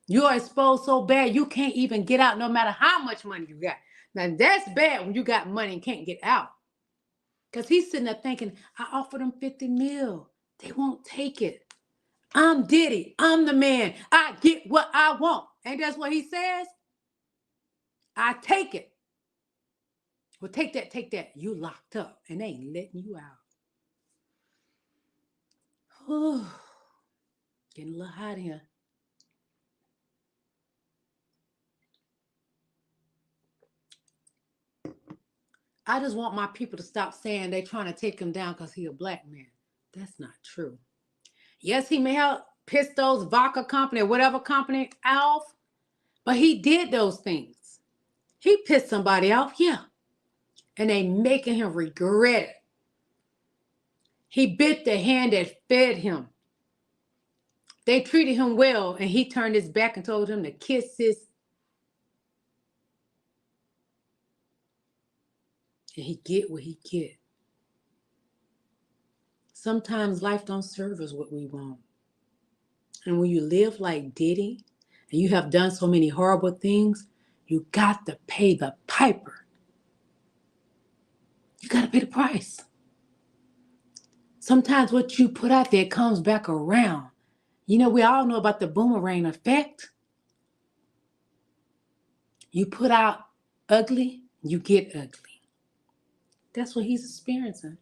You are exposed so bad you can't even get out no matter how much money you got. Now that's bad when you got money and can't get out. Because he's sitting there thinking, I offered them 50 mil. They won't take it. I'm Diddy. I'm the man. I get what I want. Ain't that what he says? I take it. Well, take that. You locked up and they ain't letting you out. Whew. Getting a little hot here. I just want my people to stop saying they trying to take him down because he a black man. That's not true. Yes, he may have pissed those vodka company or whatever company off, but he did those things. He pissed somebody off, yeah. And they making him regret it. He bit the hand that fed him. They treated him well, and he turned his back and told him to kiss his. And he get what he get. Sometimes life don't serve us what we want. And when you live like Diddy, and you have done so many horrible things, you got to pay the piper. You got to pay the price. Sometimes what you put out there comes back around. You know, we all know about the boomerang effect. You put out ugly, you get ugly. That's what he's experiencing.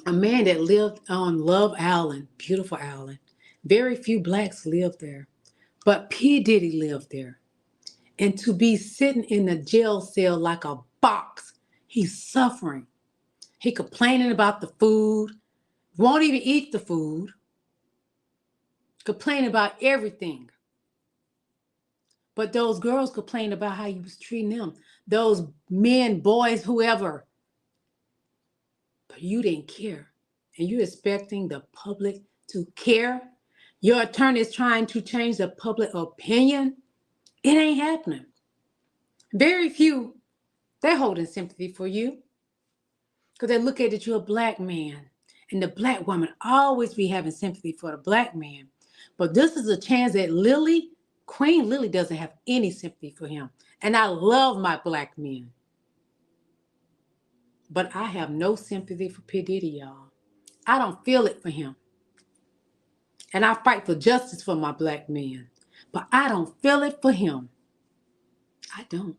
A man that lived on Love Island, beautiful island. Very few blacks lived there. But P. Diddy lived there. And to be sitting in a jail cell like a box, he's suffering. He complaining about the food, won't even eat the food, complaining about everything. But those girls complained about how he was treating them. Those men, boys, whoever. But you didn't care. And you're expecting the public to care? Your attorney is trying to change the public opinion? It ain't happening. Very few, they're holding sympathy for you. Because they look at it, you're a black man. And the black woman always be having sympathy for the black man. But this is a chance that Queen Lily doesn't have any sympathy for him. And I love my black men. But I have no sympathy for P. Diddy, y'all. I don't feel it for him. And I fight for justice for my black men. But I don't feel it for him. I don't.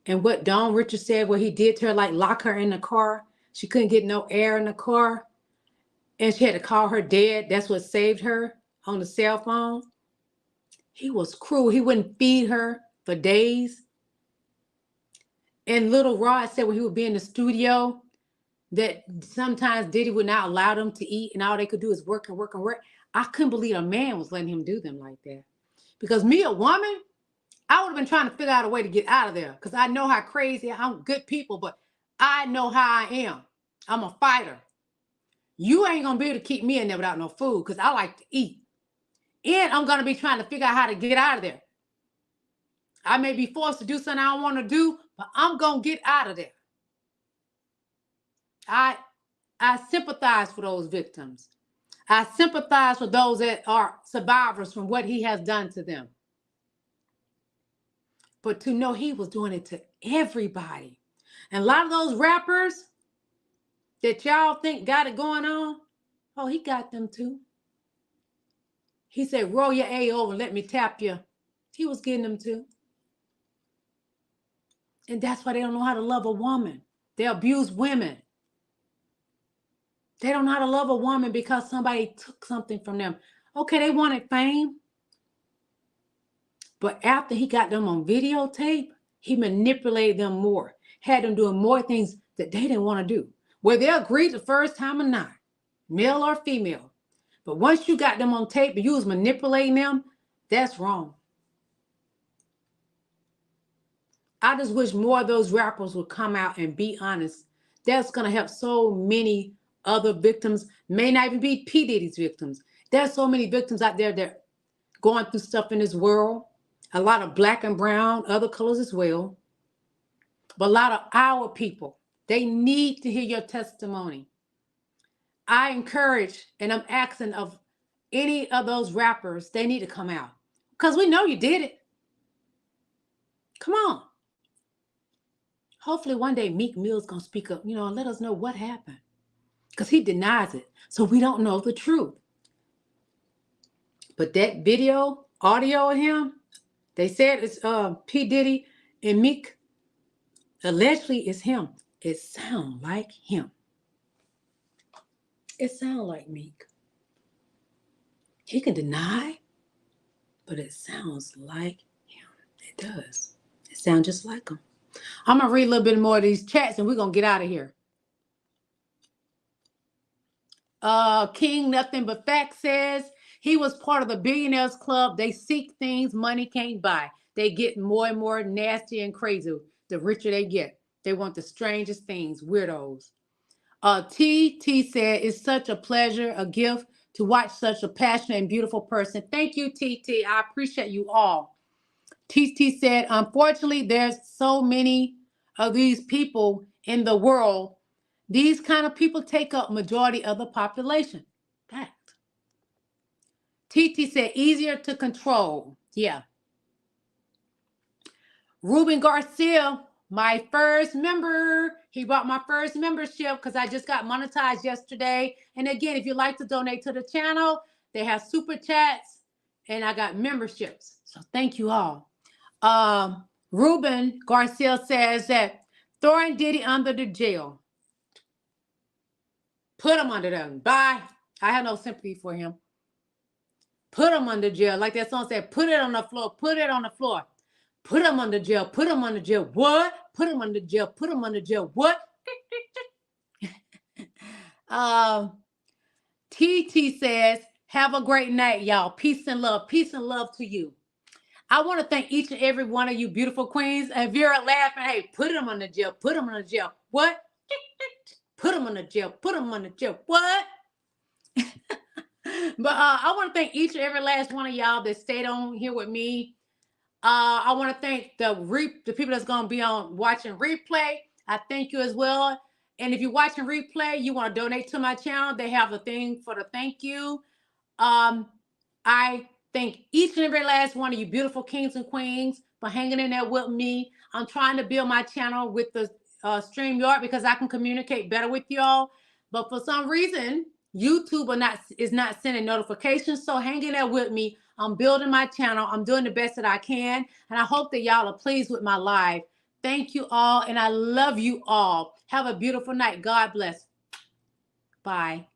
And what Dawn Richards said, what he did to her, like lock her in the car. She couldn't get no air in the car. And she had to call her dad. That's what saved her on the cell phone. He was cruel. He wouldn't feed her for days. And Little Rod said when he would be in the studio that sometimes Diddy would not allow them to eat and all they could do is work and work and work. I couldn't believe a man was letting him do them like that. Because me, a woman, I would have been trying to figure out a way to get out of there. Because I know how crazy, I'm good people, but I know how I am. I'm a fighter. You ain't going to be able to keep me in there without no food because I like to eat. And I'm going to be trying to figure out how to get out of there. I may be forced to do something I don't want to do, but I'm going to get out of there. I sympathize for those victims. I sympathize for those that are survivors from what he has done to them. But to know he was doing it to everybody. And a lot of those rappers that y'all think got it going on, Oh, he got them too. He said, roll your A over, let me tap you. He was getting them too. And that's why they don't know how to love a woman. They abuse women. They don't know how to love a woman because somebody took something from them. Okay, they wanted fame. But after he got them on videotape, he manipulated them more, had them doing more things that they didn't want to do. Whether they agreed the first time or not, male or female. But once you got them on tape and you was manipulating them, that's wrong. I just wish more of those rappers would come out and be honest. That's going to help so many other victims, may not even be P. Diddy's victims. There's so many victims out there that are going through stuff in this world. A lot of black and brown, other colors as well. But a lot of our people, they need to hear your testimony. I encourage and I'm asking of any of those rappers, they need to come out. Because we know you did it. Come on. Hopefully one day Meek Mill's going to speak up, and let us know what happened. Because he denies it. So we don't know the truth. But that video, audio of him, they said it's P. Diddy and Meek. Allegedly it's him. It sounds like him. It sounds like Meek. He can deny, but it sounds like him. It does. It sounds just like him. I'm going to read a little bit more of these chats and we're going to get out of here. King Nothing But Fact says he was part of the Billionaires Club. They seek things money can't buy. They get more and more nasty and crazy the richer they get. They want the strangest things, weirdos. TT said, it's such a pleasure, a gift to watch such a passionate and beautiful person. Thank you, TT. I appreciate you all. TT said, unfortunately, there's so many of these people in the world. These kind of people take up majority of the population. Fact. TT said, easier to control. Yeah. Ruben Garcia, my first member. He bought my first membership because I just got monetized yesterday. And again, if you'd like to donate to the channel, they have super chats and I got memberships. So thank you all. Ruben Garcia says that throwing Diddy under the jail. Put him under there. Bye. I have no sympathy for him. Put him under jail. Like that song said, put it on the floor. Put it on the floor. Put him under jail. Put him under jail. What? Put him under jail. Put him under jail. What? TT says, have a great night, y'all. Peace and love. Peace and love to you. I want to thank each and every one of you beautiful queens. And if you're laughing, hey, put him under jail. Put him under jail. What? Put him under jail. Put him under jail. What? But I want to thank each and every last one of y'all that stayed on here with me. I want to thank the people that's going to be on watching replay. I thank you as well. And if you're watching replay, you want to donate to my channel, they have a thing for the thank you. I thank each and every last one of you beautiful kings and queens for hanging in there with me. I'm trying to build my channel with the StreamYard because I can communicate better with y'all. But for some reason, YouTube is not sending notifications. So hang in there with me. I'm building my channel. I'm doing the best that I can. And I hope that y'all are pleased with my live. Thank you all. And I love you all. Have a beautiful night. God bless. Bye.